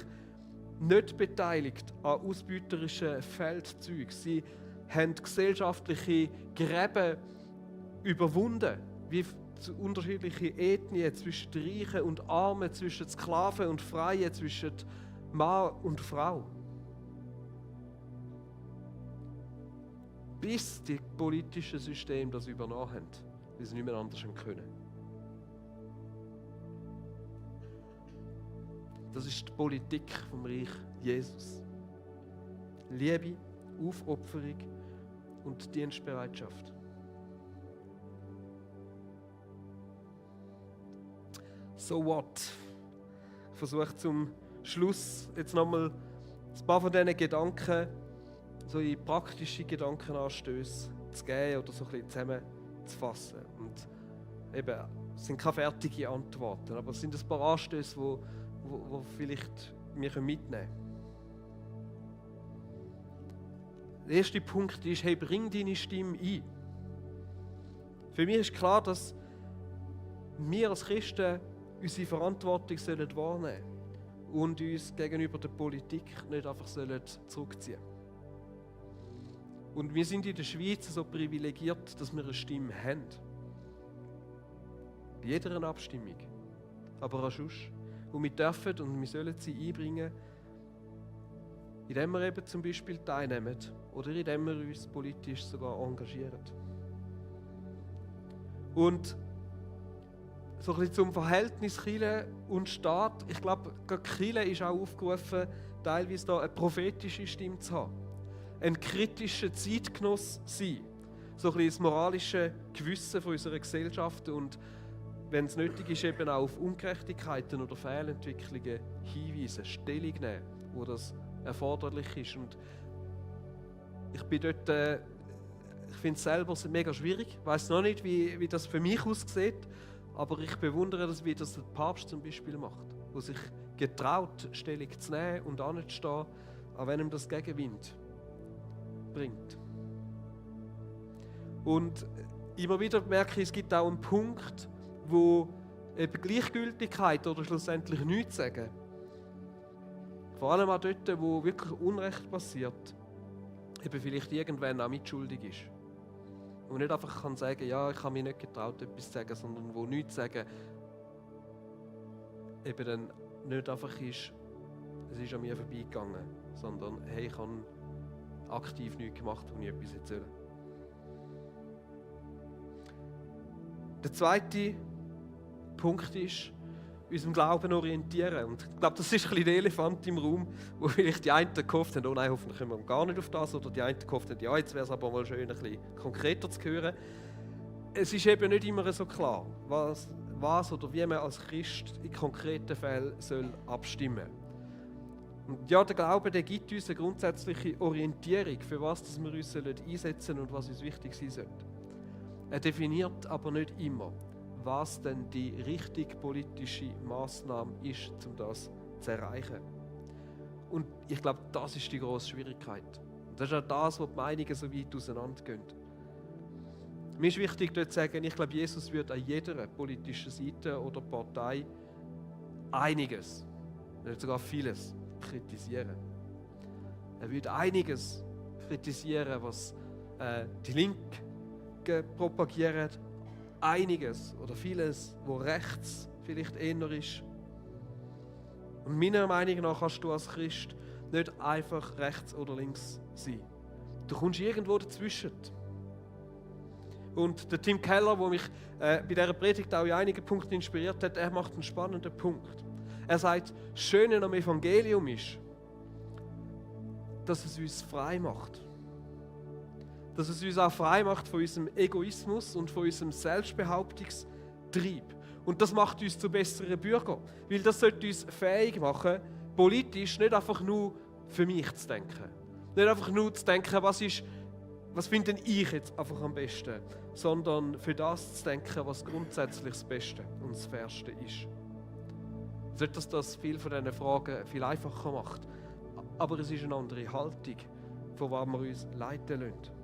nicht beteiligt an ausbeuterischen Feldzügen. Sie haben gesellschaftliche Gräben überwunden, wie unterschiedliche Ethnien zwischen Reichen und Armen, zwischen Sklaven und Freien, zwischen Mann und Frau. Bis die politischen Systeme das übernommen haben, weil sie nicht mehr anders können. Das ist die Politik vom Reich Jesus. Liebe, Aufopferung und Dienstbereitschaft. So what? Ich versuche zum Schluss jetzt nochmal ein paar von diesen Gedanken, so in praktische Gedankenanstöße zu geben oder so ein bisschen zusammenzufassen. Und eben, es sind keine fertigen Antworten, aber es sind ein paar Anstöße, die vielleicht wir mitnehmen können. Der erste Punkt ist, hey, bring deine Stimme ein. Für mich ist klar, dass wir als Christen unsere Verantwortung wahrnehmen sollen und uns gegenüber der Politik nicht einfach zurückziehen sollen. Und wir sind in der Schweiz so privilegiert, dass wir eine Stimme haben. Bei jeder Abstimmung. Aber auch sonst. Und wir dürfen und wir sollen sie einbringen, indem wir eben zum Beispiel teilnehmen oder indem wir uns politisch sogar engagieren. Und so ein bisschen zum Verhältnis Kirche und Staat. Ich glaube, die Kirche ist auch aufgerufen, teilweise da eine prophetische Stimme zu haben. Ein kritischer Zeitgenoss sein. So ein bisschen das moralische Gewissen von unserer Gesellschaft und, wenn es nötig ist, eben auch auf Ungerechtigkeiten oder Fehlentwicklungen hinweisen, Stellung nehmen, wo das erforderlich ist. Und ich bin dort, ich finde es selber mega schwierig. Ich weiss noch nicht, wie das für mich aussieht, aber ich bewundere das, wie das der Papst zum Beispiel macht, der sich getraut, Stellung zu nehmen und anzustehen, auch wenn ihm das Gegenwind bringt. Und immer wieder merke ich, es gibt auch einen Punkt, wo eben Gleichgültigkeit oder schlussendlich nichts sagen, vor allem auch dort, wo wirklich Unrecht passiert, eben vielleicht irgendwann auch mitschuldig ist. Und nicht einfach kann sagen, ja, ich habe mich nicht getraut, etwas zu sagen, sondern wo nichts sagen, eben dann nicht einfach ist, es ist an mir vorbeigegangen, sondern hey, ich habe aktiv nichts gemacht, wo ich etwas erzähle. Der zweite Punkt ist, unserem Glauben orientieren. Und ich glaube, das ist ein bisschen der Elefant im Raum, wo vielleicht die einen gehofft haben, oh nein, hoffentlich kommen wir gar nicht auf das, oder die einen gehofft haben, ja, jetzt wäre es aber mal schön, ein bisschen konkreter zu hören. Es ist eben nicht immer so klar, was oder wie man als Christ in konkreten Fällen abstimmen soll. Und ja, der Glaube, der gibt uns eine grundsätzliche Orientierung, für was wir uns einsetzen sollen und was uns wichtig sein sollte. Er definiert aber nicht immer, was denn die richtige politische Massnahme ist, um das zu erreichen. Und ich glaube, das ist die grosse Schwierigkeit. Und das ist auch das, wo die Meinungen so weit auseinandergehen. Mir ist wichtig, dort zu sagen, ich glaube, Jesus wird an jeder politischen Seite oder Partei einiges, nicht sogar vieles, kritisieren. Er wird einiges kritisieren, was die Linke propagieren, einiges oder vieles, wo rechts vielleicht eher ist. Und meiner Meinung nach kannst du als Christ nicht einfach rechts oder links sein. Du kommst irgendwo dazwischen. Und der Tim Keller, der mich bei dieser Predigt auch in einigen Punkten inspiriert hat, er macht einen spannenden Punkt. Er sagt, das Schöne am Evangelium ist, dass es uns frei macht. Dass es uns auch frei macht von unserem Egoismus und von unserem Selbstbehauptungstrieb. Und das macht uns zu besseren Bürgern. Weil das sollte uns fähig machen, politisch nicht einfach nur für mich zu denken. Nicht einfach nur zu denken, was finde ich jetzt einfach am besten, sondern für das zu denken, was grundsätzlich das Beste und das Fairste ist. Nicht, dass das viele von diesen Fragen viel einfacher macht, aber es ist eine andere Haltung, von der wir uns leiten lassen.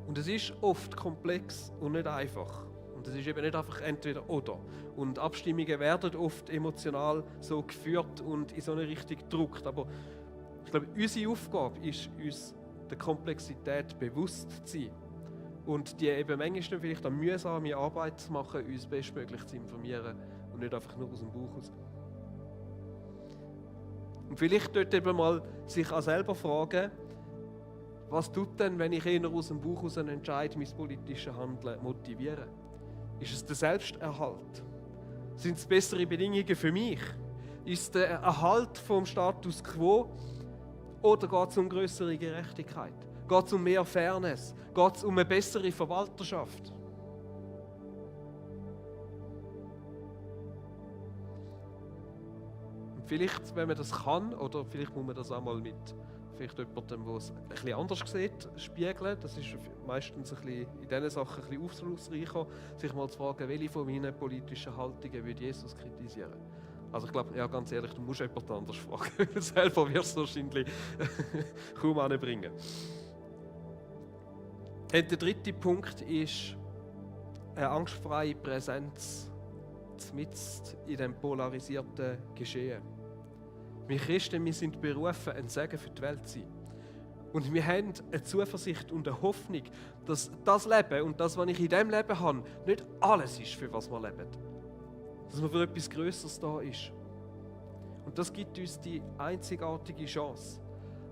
Und es ist oft komplex und nicht einfach. Und es ist eben nicht einfach entweder oder. Und Abstimmungen werden oft emotional so geführt und in so eine Richtung gedrückt. Aber ich glaube, unsere Aufgabe ist, uns der Komplexität bewusst zu sein. Und die eben manchmal vielleicht eine mühsame Arbeit zu machen, uns bestmöglich zu informieren und nicht einfach nur aus dem Bauch raus. Und vielleicht dort eben mal sich auch selber fragen, was tut denn, wenn ich eher aus dem Bauch heraus entscheide, mein politisches Handeln motivieren? Ist es der Selbsterhalt? Sind es bessere Bedingungen für mich? Ist es der Erhalt vom Status quo? Oder geht es um größere Gerechtigkeit? Geht es um mehr Fairness? Geht es um eine bessere Verwalterschaft? Und vielleicht, wenn man das kann, oder vielleicht muss man das auch mal mit vielleicht jemandem, der es ein bisschen anders sieht, spiegeln. Das ist meistens ein bisschen in diesen Sachen ein bisschen aufschlussreicher, sich mal zu fragen, welche von meinen politischen Haltungen würde Jesus kritisieren. Also ich glaube, ja, ganz ehrlich, du musst jemand anders fragen. Selber wirst du wahrscheinlich kaum anbringen. Der dritte Punkt ist eine angstfreie Präsenz mitten in dem polarisierten Geschehen. Wir Christen, wir sind berufen, ein Segen für die Welt zu sein. Und wir haben eine Zuversicht und eine Hoffnung, dass das Leben und das, was ich in diesem Leben habe, nicht alles ist, für was wir leben. Dass man für etwas Größeres da ist. Und das gibt uns die einzigartige Chance,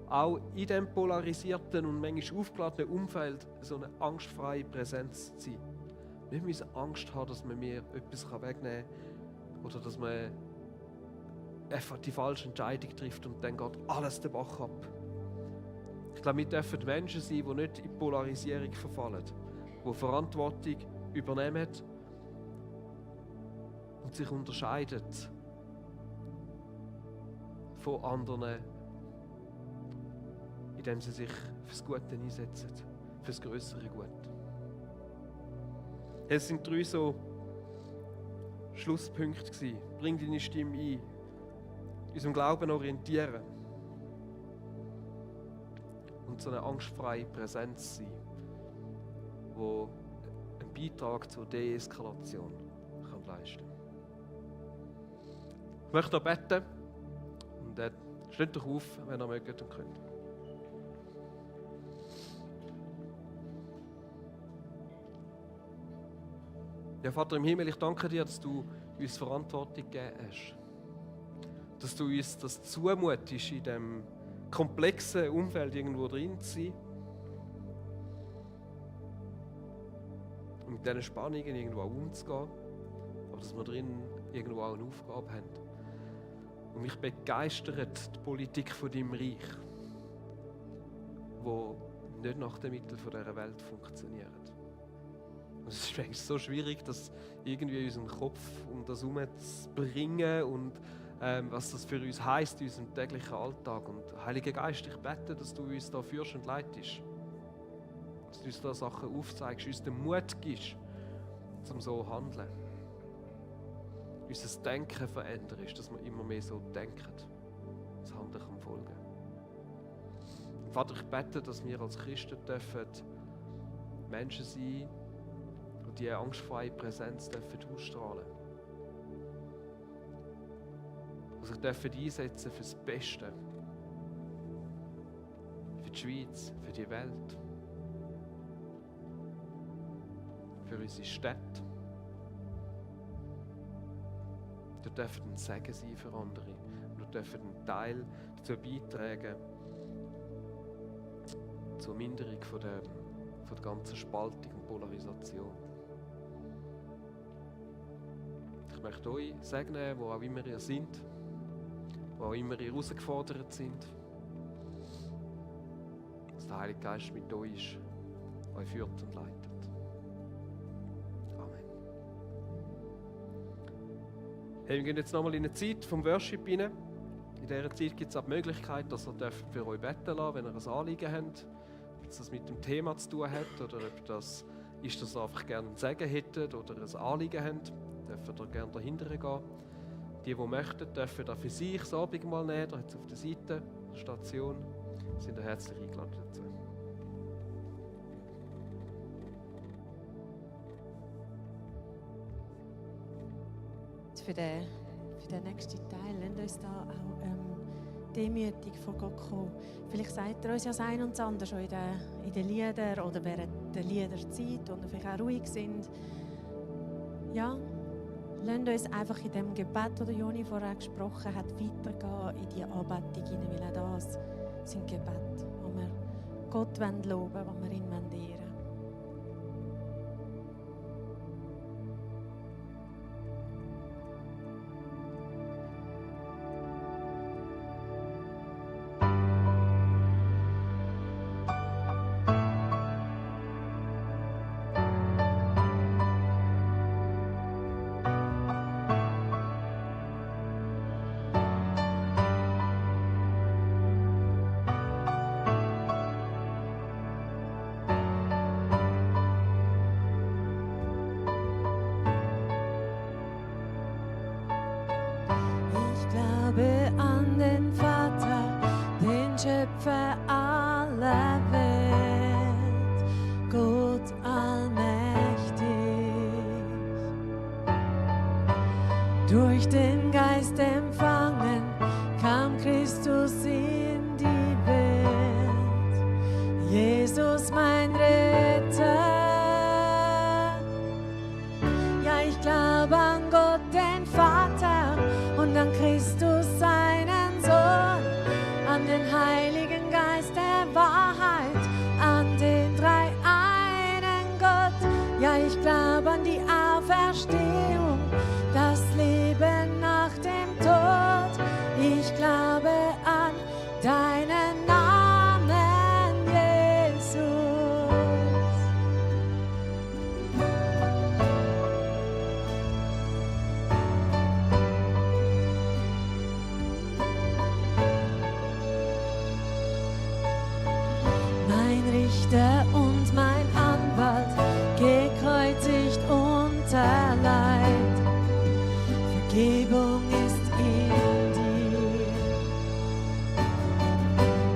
auch in diesem polarisierten und manchmal aufgeladenen Umfeld so eine angstfreie Präsenz zu sein. Wir müssen Angst haben, dass man mir etwas wegnehmen kann oder dass man einfach die falsche Entscheidung trifft und dann geht alles den Bach ab. Ich glaube, wir dürfen Menschen sein, die nicht in Polarisierung verfallen, die Verantwortung übernehmen und sich unterscheiden von anderen, indem sie sich fürs Gute einsetzen, fürs größere Gute. Es sind 3 so Schlusspunkte gewesen. Bring deine Stimme ein, unserem Glauben orientieren und so eine angstfreie Präsenz sein, die einen Beitrag zur Deeskalation leisten kann. Ich möchte beten und steht doch auf, wenn ihr mögt und könnt. Ja, Vater im Himmel, ich danke dir, dass du uns Verantwortung gegeben hast. Dass du uns das zumutest, in diesem komplexen Umfeld irgendwo drin zu sein. Und mit diesen Spannungen irgendwo auch umzugehen. Aber dass wir drin irgendwo auch eine Aufgabe haben. Und mich begeistert die Politik von deinem Reich, die nicht nach den Mitteln dieser Welt funktioniert. Und es ist eigentlich so schwierig, das irgendwie in unserem Kopf um das herumzubringen und was das für uns heisst in unserem täglichen Alltag. Und Heiliger Geist, ich bete, dass du uns da führst und leitest. Dass du uns da Sachen aufzeigst, uns den Mut gibst, um so zu handeln. Unser Denken veränderst, dass wir immer mehr so denken, das Handeln kann folgen. Und Vater, ich bete, dass wir als Christen dürfen Menschen sein, die diese angstfreie Präsenz ausstrahlen dürfen. Die sich dürfen einsetzen für das Beste. Für die Schweiz, für die Welt. Für unsere Städte. Wir dürfen ein Segen sein für andere. Wir dürfen einen Teil dazu beitragen, zur Minderung von der ganzen Spaltung und Polarisation. Ich möchte euch segnen, wo auch immer ihr seid, wo auch immer ihr herausgefordert sind, dass der Heilige Geist mit euch ist, euch führt und leitet. Amen. Hey, wir gehen jetzt nochmal in eine Zeit vom Worship rein. In dieser Zeit gibt es auch die Möglichkeit, dass ihr für euch beten lassen, wenn ihr ein Anliegen habt, ob das mit dem Thema zu tun hat oder ob das ist, dass ihr einfach gerne einen Segen hättet oder ein Anliegen habt. Dürfen ihr gerne dahinter gehen. Die möchten, dürfen da für sich das Abendmahl nehmen. Da jetzt auf der Seite der Station sind ihr herzlich eingeladen dazu. Für den nächsten Teil, lasst uns da auch demütig vor Gott kommen. Vielleicht sagt er uns ja das eine und das andere schon in den Liedern oder während der Liederzeit, wo wir vielleicht auch ruhig sind. Ja, lasst uns einfach in dem Gebet, das Joni vorher gesprochen hat, weitergehen in die Anbetung hinein, weil auch das sind Gebete, wo wir Gott loben wollen, wo wir ihn ehren wollen. glaube an den Vater, den Schöpfer aller Welt, Gott allmächtig. Durch den Geist empfangen kam Christus in die Welt, Jesus mein Retter. Ja, ich glaube an Gott, den Vater, und an Christus, seinen Sohn, an den Heiligen Geist der Wahrheit, an den dreieinen Gott. Ja, ich glaube an die Auferstehung, das Leben nach dem Tod. Ich glaube an deinen Namen, Jesus. Mein Richter und mein Anwalt, gekreuzigt unter Leid. Vergebung ist in dir.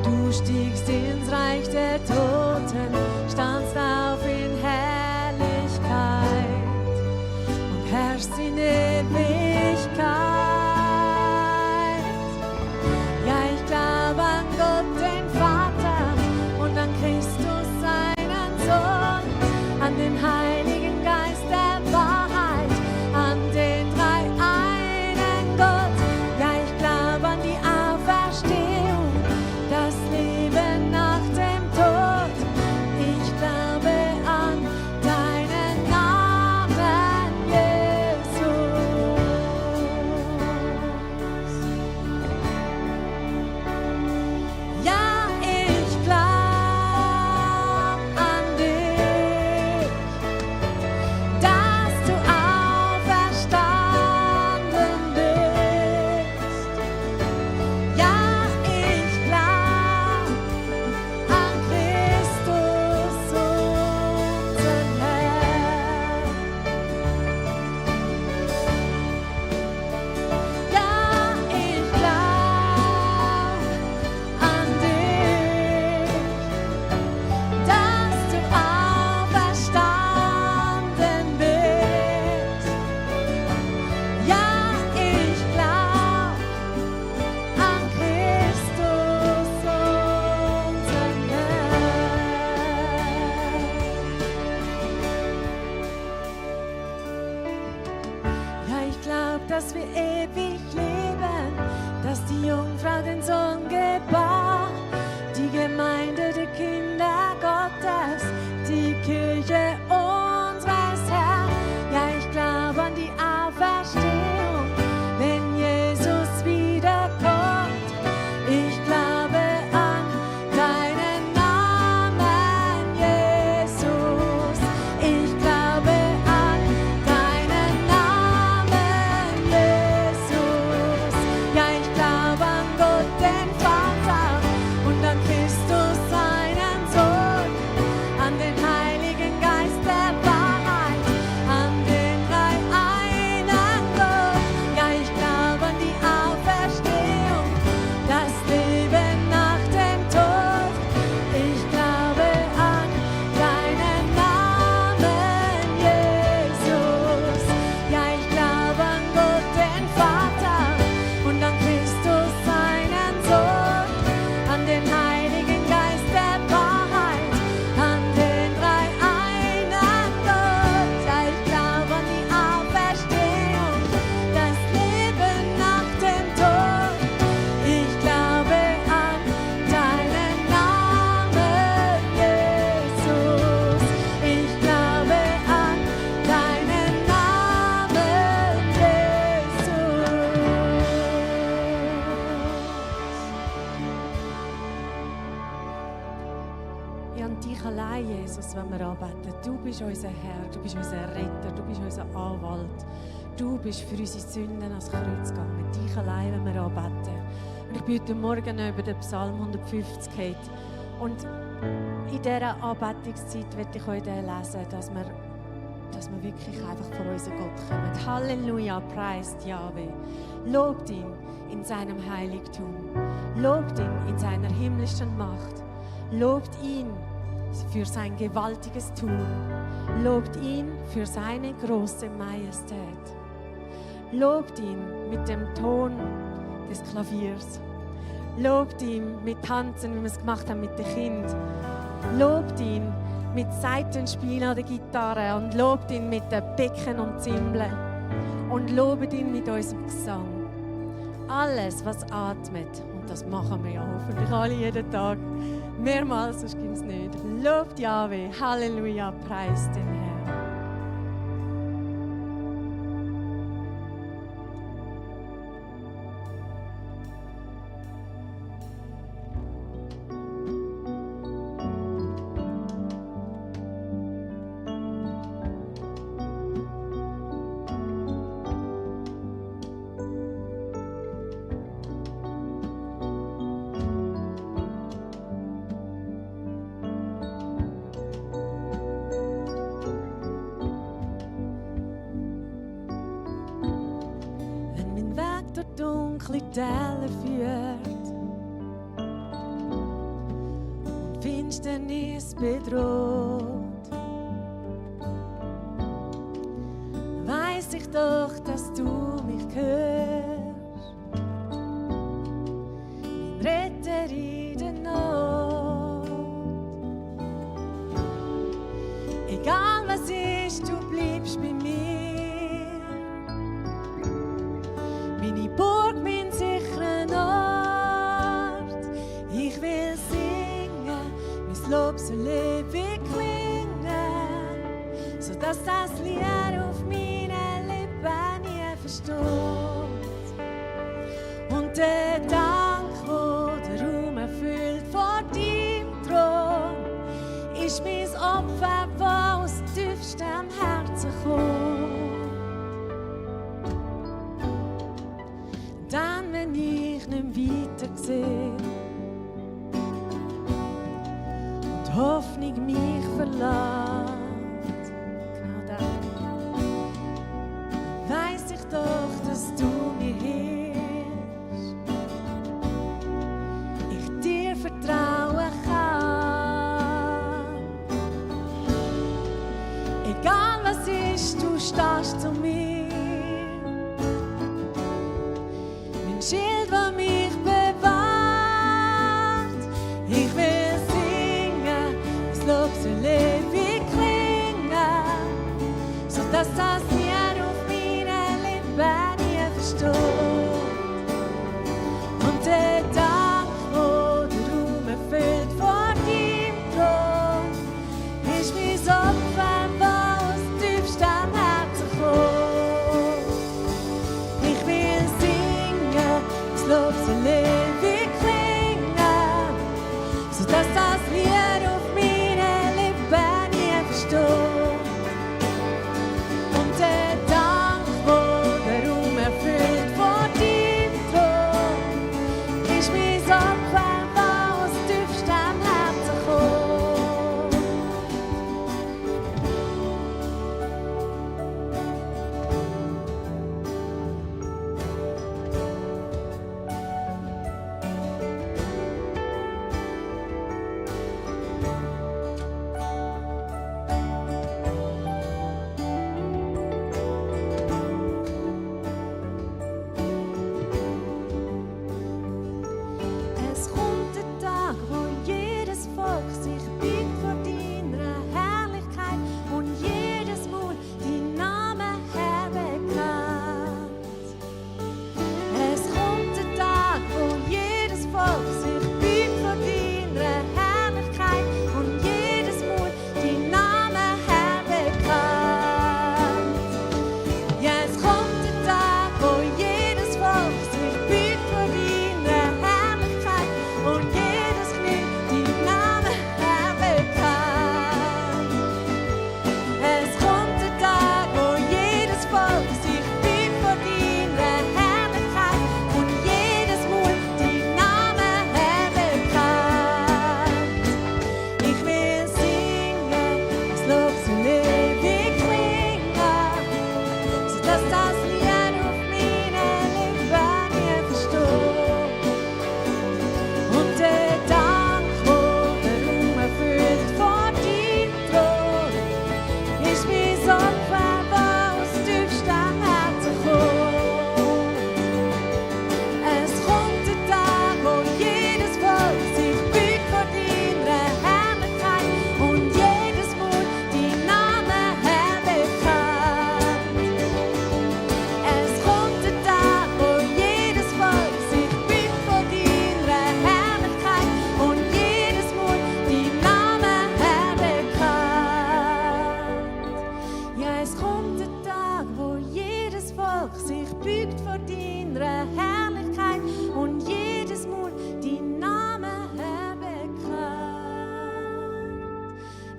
Du stiegst ins Reich der Toten, standst auf in Herrlichkeit und herrschst in Ewigkeit. Ja, ich glaube an Gott, den Vater, und an Christus, seinen Sohn, an den Heiligen Geist der Wahrheit, an den dreieinen Gott. Ja, ich glaube an die Auferstehung, das Leben nach dem Tod. Ich glaube an deinen Namen, Jesus. Ja, ich glaub an dich, dass du auferstanden bist. Ja, ich glaub an Christus, unseren Herrn. Ja, ich glaub an dich, dass du auferstanden bist. Ja, ich glaub an Christus, unseren Herrn. Ja, ich glaub, dass wir ewig leben, dass die Jungfrau den Sohn gebar, die Gemeinde der Kinder Gottes, die Kirche unseres Herrn. Ja, ich glaube an die Auferstehung, wenn Jesus wiederkommt. Ich glaube an deinen Namen, Jesus. Ich glaube an deinen Namen, Jesus. Ja, ich glaube an Gott, den Vater, und an Christus, seinen Sohn, an den Heiligen Geist der Wahrheit, an den dreieinen Gott. Ja, ich glaube an die Auferstehung, das Leben nach dem Tod. Ich glaube an deinen Namen, Jesus. Ja, ich glaube an Gott, den Vater, und an Christus, seinen Sohn, an den Heiligen Geist der Wahrheit, an den dreieinen Gott. Ja, ich glaube an die Auferstehung, das Leben nach dem Tod. Ich glaube an deinen Namen, Jesus. Ich glaube an deinen Namen, Jesus. Ja, an dich allein, Jesus, wenn wir anbeten. Du bist unser Herr, du bist unser Retter, du bist unser Anwalt. Du bist für unsere Sünden ans Kreuz gegangen. Dich allein, wenn wir anbeten. Und ich bin heute Morgen über den Psalm 150 gekommen. Und in dieser Anbetungszeit werde ich heute lesen, dass wir dass wir wirklich einfach vor unseren Gott kommen. Halleluja, preist Jahwe. Lobt ihn in seinem Heiligtum. Lobt ihn in seiner himmlischen Macht. Lobt ihn für sein gewaltiges Tun. Lobt ihn für seine große Majestät. Lobt ihn mit dem Ton des Klaviers. Lobt ihn mit Tanzen, wie wir es gemacht haben mit den Kindern. Lobt ihn mit Saitenspielen an der Gitarre und lobt ihn mit den Becken und Zimbeln. Und lobt ihn mit unserem Gesang. Alles, was atmet, und das machen wir ja hoffentlich alle jeden Tag, mehrmals, sonst gibt es nicht. Lobt Jahwe, Halleluja, preist den Herrn. Dunkle Täler führt und Finsternis bedroht, weiss ich doch, dass du mich hörst, mein Retter in der Not. Egal was ist, du bleibst bei mir. Meine Burg, mein sicherer Ort. Ich will singen, mein Lob soll ewig klingen, sodass das Lied auf meinen Lippen nie verstummt. Und der Dank, wo der Raum erfüllt vor deinem Thron, ist mein Opfer, das aus tiefstem Herzen kommt. Dann, wenn ich nicht weiter sehe und Hoffnung mich verlässt, genau dann, weiss ich doch, dass du mir hilfst, ich dir vertrauen kann. Egal was ist, du stehst zu mir. Schild, das mich bewahrt. Ich will singen, das Lob soll ewig klingen, sodass das Lied auf meinen Lippen nie verstummt. Und der Dank, wo der Raum erfüllt vor deinem Thron, ist mein Opfer, das aus tiefstem Herzen kommt. Lob soll ewig klingen, sodass das Lied auf meinen Lippen nie verstummt. Und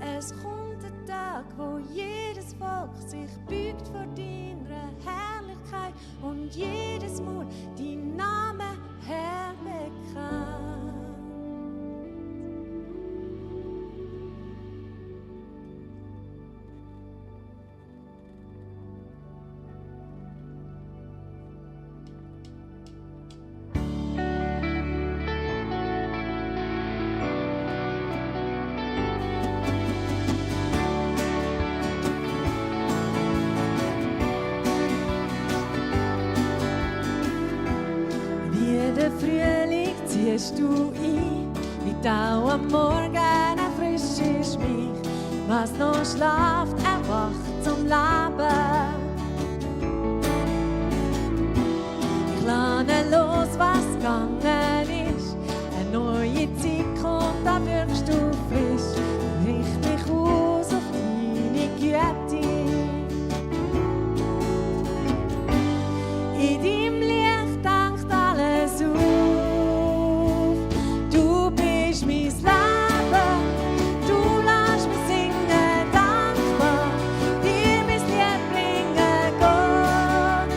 Es kommt ein Tag, wo jedes Volk sich beugt vor deiner Herrlichkeit und jedes Mund deinen Namen Herr bekannt. Frühling ziehst du ein, wie Tau am Morgen erfrischst mich. Was noch schlaft, erwacht zum Leben. Ich lerne los, was gegangen ist. Eine neue Zeit kommt, da wirkst du frisch. Richt mich aus auf deine Güte. In deinem Licht dankt alles auf. Du bist mein Leben, du lässt mich singen, dankbar. Dir mein Lied bringen, Gott.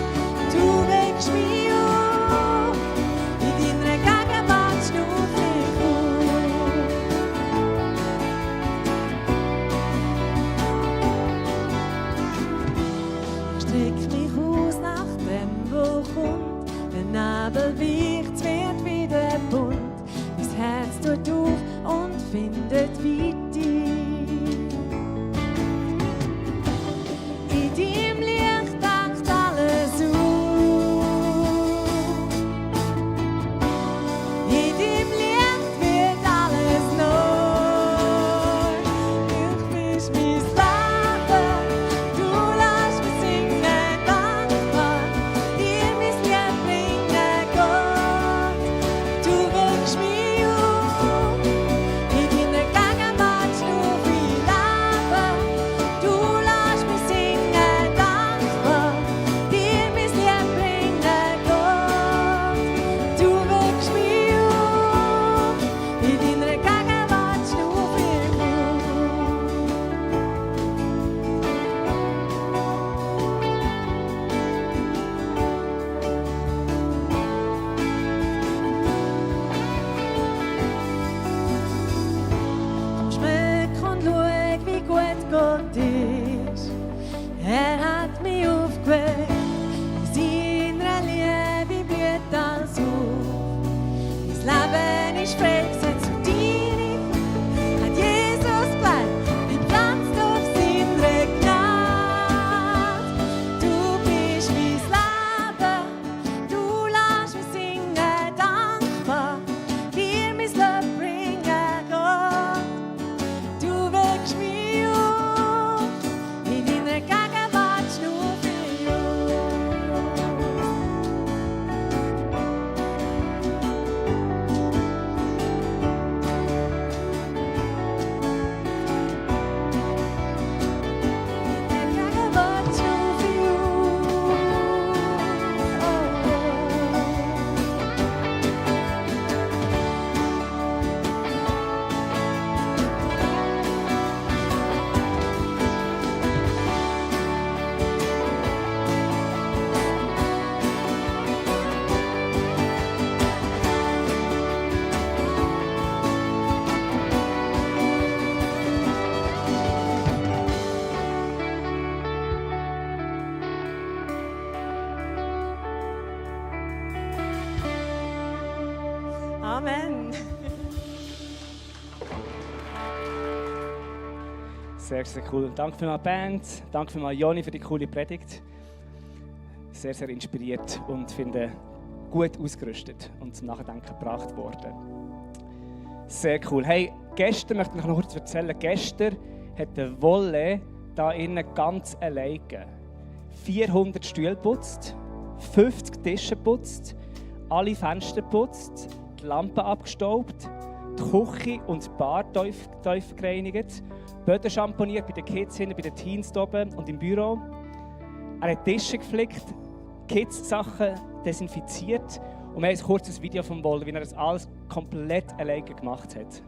Du weckst mich auf, in deiner Gegenwart schnuf ich auf. Ich streck mich aus nach dem, wo kommt. Der Nebel weicht, wird wieder bunt. Mein Herz tut durch und findet Weite. In deinem Licht dankt alles auf. In deinem Licht wird alles neu. Du bist mein Leben, du lässt mich singen, dankbar. Dir mein Lied bringen, Gott. Du weckst mich auf, in deiner Gegenwart schnuf ich Leben. Du lässt mich singen, dankbar. Dir mein Lied bringen, Gott. Du weckst mich auf, in deiner Gegenwart schnuf ich auf. Komm, schmeck und schau, wie gut Gott ist. Er hat mich aufgeweckt, in seiner Liebe blüht alles auf. Mein Leben ist frei, gesetzt zu dir. Hat Jesus gleich gepflanzt auf seiner Gnade. Du bist mein Leben, du lässt mich singen, dankbar. Dir mein Lob bringen, Gott. Du weckst mich auf, in deiner Gegenwart schnuf ich auf. In der Gegenwart schnuf ich Amen. Sehr, sehr cool. Danke für die Band, danke für Joni für die coole Predigt. Sehr, sehr inspiriert und finde gut ausgerüstet und zum Nachdenken gebracht worden. Sehr cool. Hey, gestern möchte ich noch kurz erzählen, gestern hat der Wolle da innen ganz alleine 400 Stühle geputzt, 50 Tische geputzt, alle Fenster geputzt, die Lampen abgestaubt, die Küche und die Bar tief gereinigt, Böden schamponiert bei den Kids hinten, bei den Teens oben und im Büro. Er hat Tische geflickt, Kids-Sachen desinfiziert und wir haben ein kurzes Video vom Wolle, wie er das alles komplett alleine gemacht hat.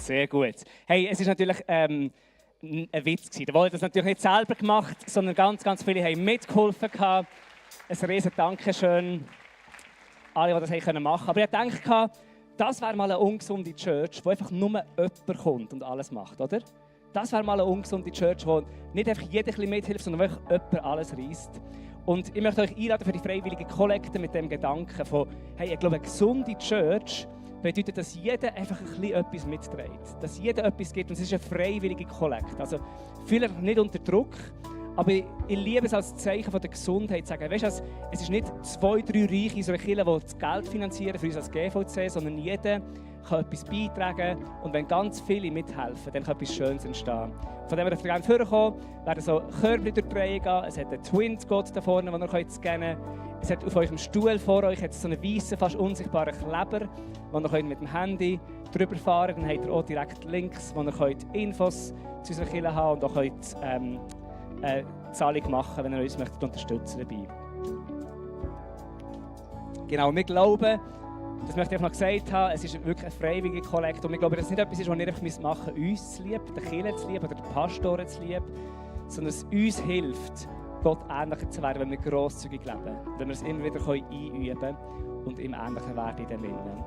Sehr gut. Hey, es ist natürlich ein Witz gewesen. Der wollte das natürlich nicht selber gemacht, sondern ganz, ganz viele haben mitgeholfen gehabt. Ein riesen Dankeschön alle, die das machen können. Aber ich dachte, das wäre mal eine ungesunde Church, wo einfach nur jemand kommt und alles macht, oder? Das wäre mal eine ungesunde Church, wo nicht einfach jeder ein bisschen mithilft, sondern wirklich jemand alles reisst. Und ich möchte euch einladen für die freiwillige Kollekte mit dem Gedanken von, hey, ich glaube, eine gesunde Church bedeutet, dass jeder einfach ein bisschen etwas mitträgt. Dass jeder etwas gibt und es ist eine freiwillige Kollekte. Also vielleicht nicht unter Druck, aber ich liebe es als Zeichen von der Gesundheit zu sagen, weißt du, es ist nicht 2, 3 Reiche in so einer Kirche, die das Geld finanzieren für uns als GVC, sondern jeder kann etwas beitragen und wenn ganz viele mithelfen, dann kann etwas Schönes entstehen. Von dem wir gerne vorkommen, werden so Körbchen durchdrehen gehen. Es hat einen Twins-Gott da vorne, den ihr scannen könnt. Es hat auf eurem Stuhl vor euch so einen weißen, fast unsichtbaren Kleber, wo ihr mit dem Handy drüber fahren könnt. Dann habt ihr auch direkt Links, wo ihr Infos zu unserer Kirche haben und auch eine Zahlung machen, wenn ihr uns unterstützen möchtet. Genau, wir glauben, das möchte ich noch gesagt haben, es ist wirklich eine freiwillige Kollekte. Und wir glauben, dass es nicht etwas ist, was wir einfach machen müssen, uns zu lieben, den Kirche zu lieben oder den Pastoren zu lieben, sondern es uns hilft, Gott ähnlicher zu werden, wenn wir grosszügig leben. Wenn wir es immer wieder einüben können und ihm ähnlicher werden in dem Willen.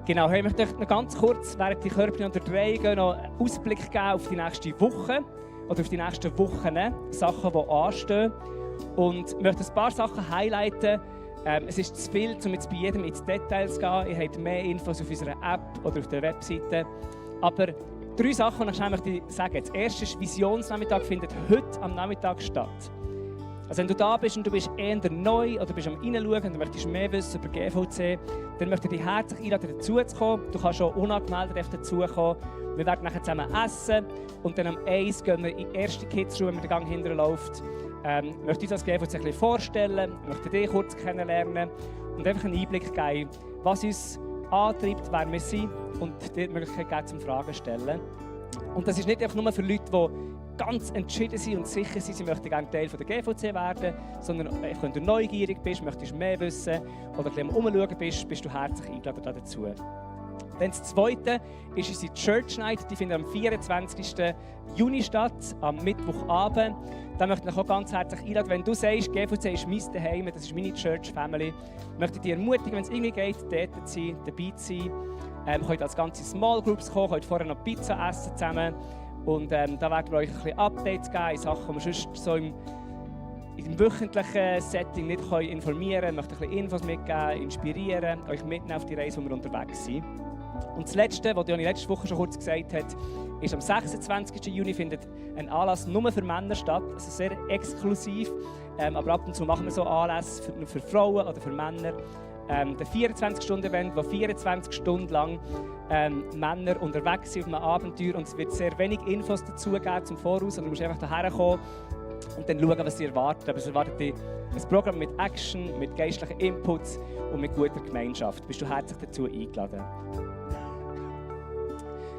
Genau, ich möchte euch noch ganz kurz, während die Körbchen unter 3 gehen, noch einen Ausblick geben auf die nächste Woche oder auf die nächsten Wochen, Sachen, die anstehen. Und ich möchte ein paar Sachen highlighten. Es ist zu viel, um jetzt bei jedem ins Detail zu gehen. Ihr habt mehr Infos auf unserer App oder auf der Webseite. Aber 3 Sachen, die ich schnell möchte sagen. Das erste ist, Visionsnachmittag findet heute am Nachmittag statt. Also wenn du da bist und du bist eher neu oder bist am Reinschauen und du möchtest mehr wissen über GVC, dann möchte ich dich herzlich einladen, dazu zu kommen. Du kannst schon unangemeldet dazukommen. Wir werden nachher zusammen essen und dann am 1 gehen wir in die erste Kids-Room, wenn man den Gang hinterher läuft. Ich möchte uns als GVC ein bisschen vorstellen, ich möchte dich kurz kennenlernen und einfach einen Einblick geben, was uns antreibt, wer wir sind und dir die Möglichkeit geben, zum Fragen zu stellen. Und das ist nicht einfach nur für Leute, die ganz entschieden sind und sicher sind, sie möchten gerne Teil der GVC werden, sondern wenn du neugierig bist, möchtest mehr wissen oder ein bisschen umschauen bist du herzlich eingeladen dazu. Dann das Zweite ist unsere Church Night, die findet am 24. Juni statt, am Mittwochabend. Da möchte ich dich auch ganz herzlich einladen, wenn du sagst, GVC ist mein Zuhause, das ist meine Church Family, möchte ich dich ermutigen, wenn es irgendwie geht, dort zu sein, dabei zu sein. Könnt als ganze Small Groups kommen, könnt vorher noch Pizza essen zusammen. Und da werden wir euch ein bisschen Updates geben, Sachen, die wir sonst so im wöchentlichen Setting nicht informieren können. Wir möchten ein bisschen Infos mitgeben, inspirieren, euch mitnehmen auf die Reise, wo wir unterwegs sind. Und das Letzte, was Joni letzte Woche schon kurz gesagt hat, ist am 26. Juni findet ein Anlass nur für Männer statt, also sehr exklusiv. Aber ab und zu machen wir so Anlässe für Frauen oder für Männer. Der 24-Stunden-Event, wo 24 Stunden lang Männer unterwegs sind auf einem Abenteuer und es wird sehr wenig Infos dazu geben zum Voraus, und du musst einfach daher kommen und dann schauen, was sie erwartet. Aber es erwartet dich ein Programm mit Action, mit geistlichen Inputs und mit guter Gemeinschaft. Bist du herzlich dazu eingeladen.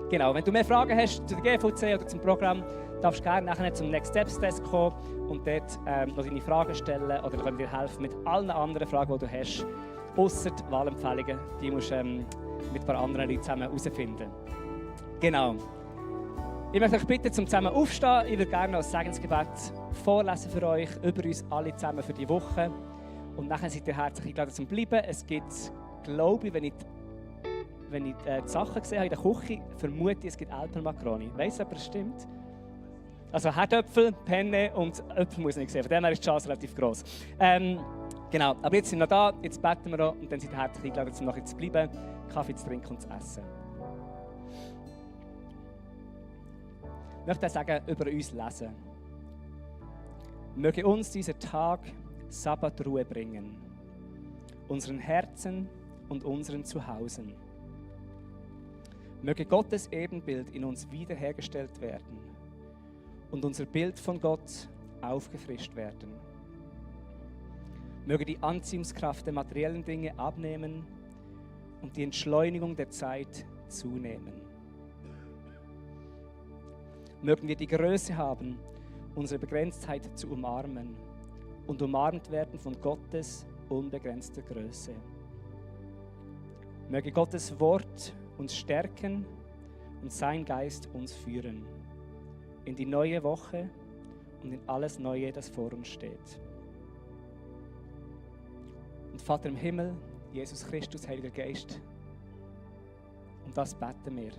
Genau, wenn du mehr Fragen hast zu der GVC oder zum Programm, darfst du gerne nachher zum Next Steps Desk kommen und dort noch deine Fragen stellen, oder können wir dir helfen mit allen anderen Fragen, die du hast, ausser die Wahlempfehlungen. Die musst du mit ein paar anderen Leuten zusammen herausfinden. Genau. Ich möchte euch bitten, zum zusammen aufstehen. Ich würde gerne noch ein Segensgebet vorlesen für euch, über uns alle zusammen für die Woche. Und nachher seid ihr herzlich eingeladen zum Bleiben. Es gibt, glaube ich, wenn ich die Sachen gesehen habe in der Küche, vermute ich, es gibt Alpenmakroni. Weiss aber, es stimmt. Also Herdöpfel, Penne und Äpfel muss ich nicht sehen. Von dem her ist die Chance relativ gross. Genau, aber jetzt sind wir da, jetzt beten wir noch und dann seid ihr herzlich eingeladen, um nachher zu bleiben, Kaffee zu trinken und zu essen. Ich möchte sagen, über uns lesen. Möge uns dieser Tag Sabbatruhe bringen, unseren Herzen und unseren Zuhausen. Möge Gottes Ebenbild in uns wiederhergestellt werden und unser Bild von Gott aufgefrischt werden. Möge die Anziehungskraft der materiellen Dinge abnehmen und die Entschleunigung der Zeit zunehmen. Mögen wir die Größe haben, unsere Begrenztheit zu umarmen und umarmt werden von Gottes unbegrenzter Größe. Möge Gottes Wort uns stärken und sein Geist uns führen in die neue Woche und in alles Neue, das vor uns steht. Und Vater im Himmel, Jesus Christus, Heiliger Geist, um das beten wir.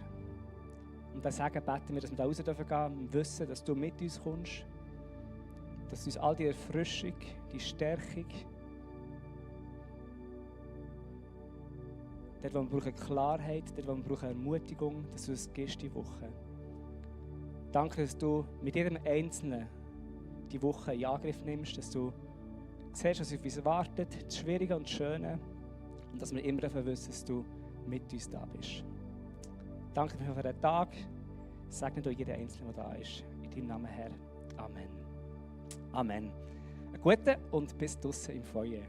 Und das Sagen beten wir, dass wir da raus dürfen gehen und wissen, dass du mit uns kommst, dass du uns all die Erfrischung, die Stärkung, dort, wo wir brauchen Klarheit, dort, wo wir brauchen Ermutigung, dass du es gibst die Woche. Danke, dass du mit jedem Einzelnen die Woche in Angriff nimmst, dass du siehst, was auf uns wartet, das Schwierige und das Schöne, und dass wir immer davon wissen, dass du mit uns da bist. Danke dir für den Tag. Segne du jeden Einzelnen, der da ist. In deinem Namen, Herr. Amen. Amen. Einen guten und bis draussen im Feuer.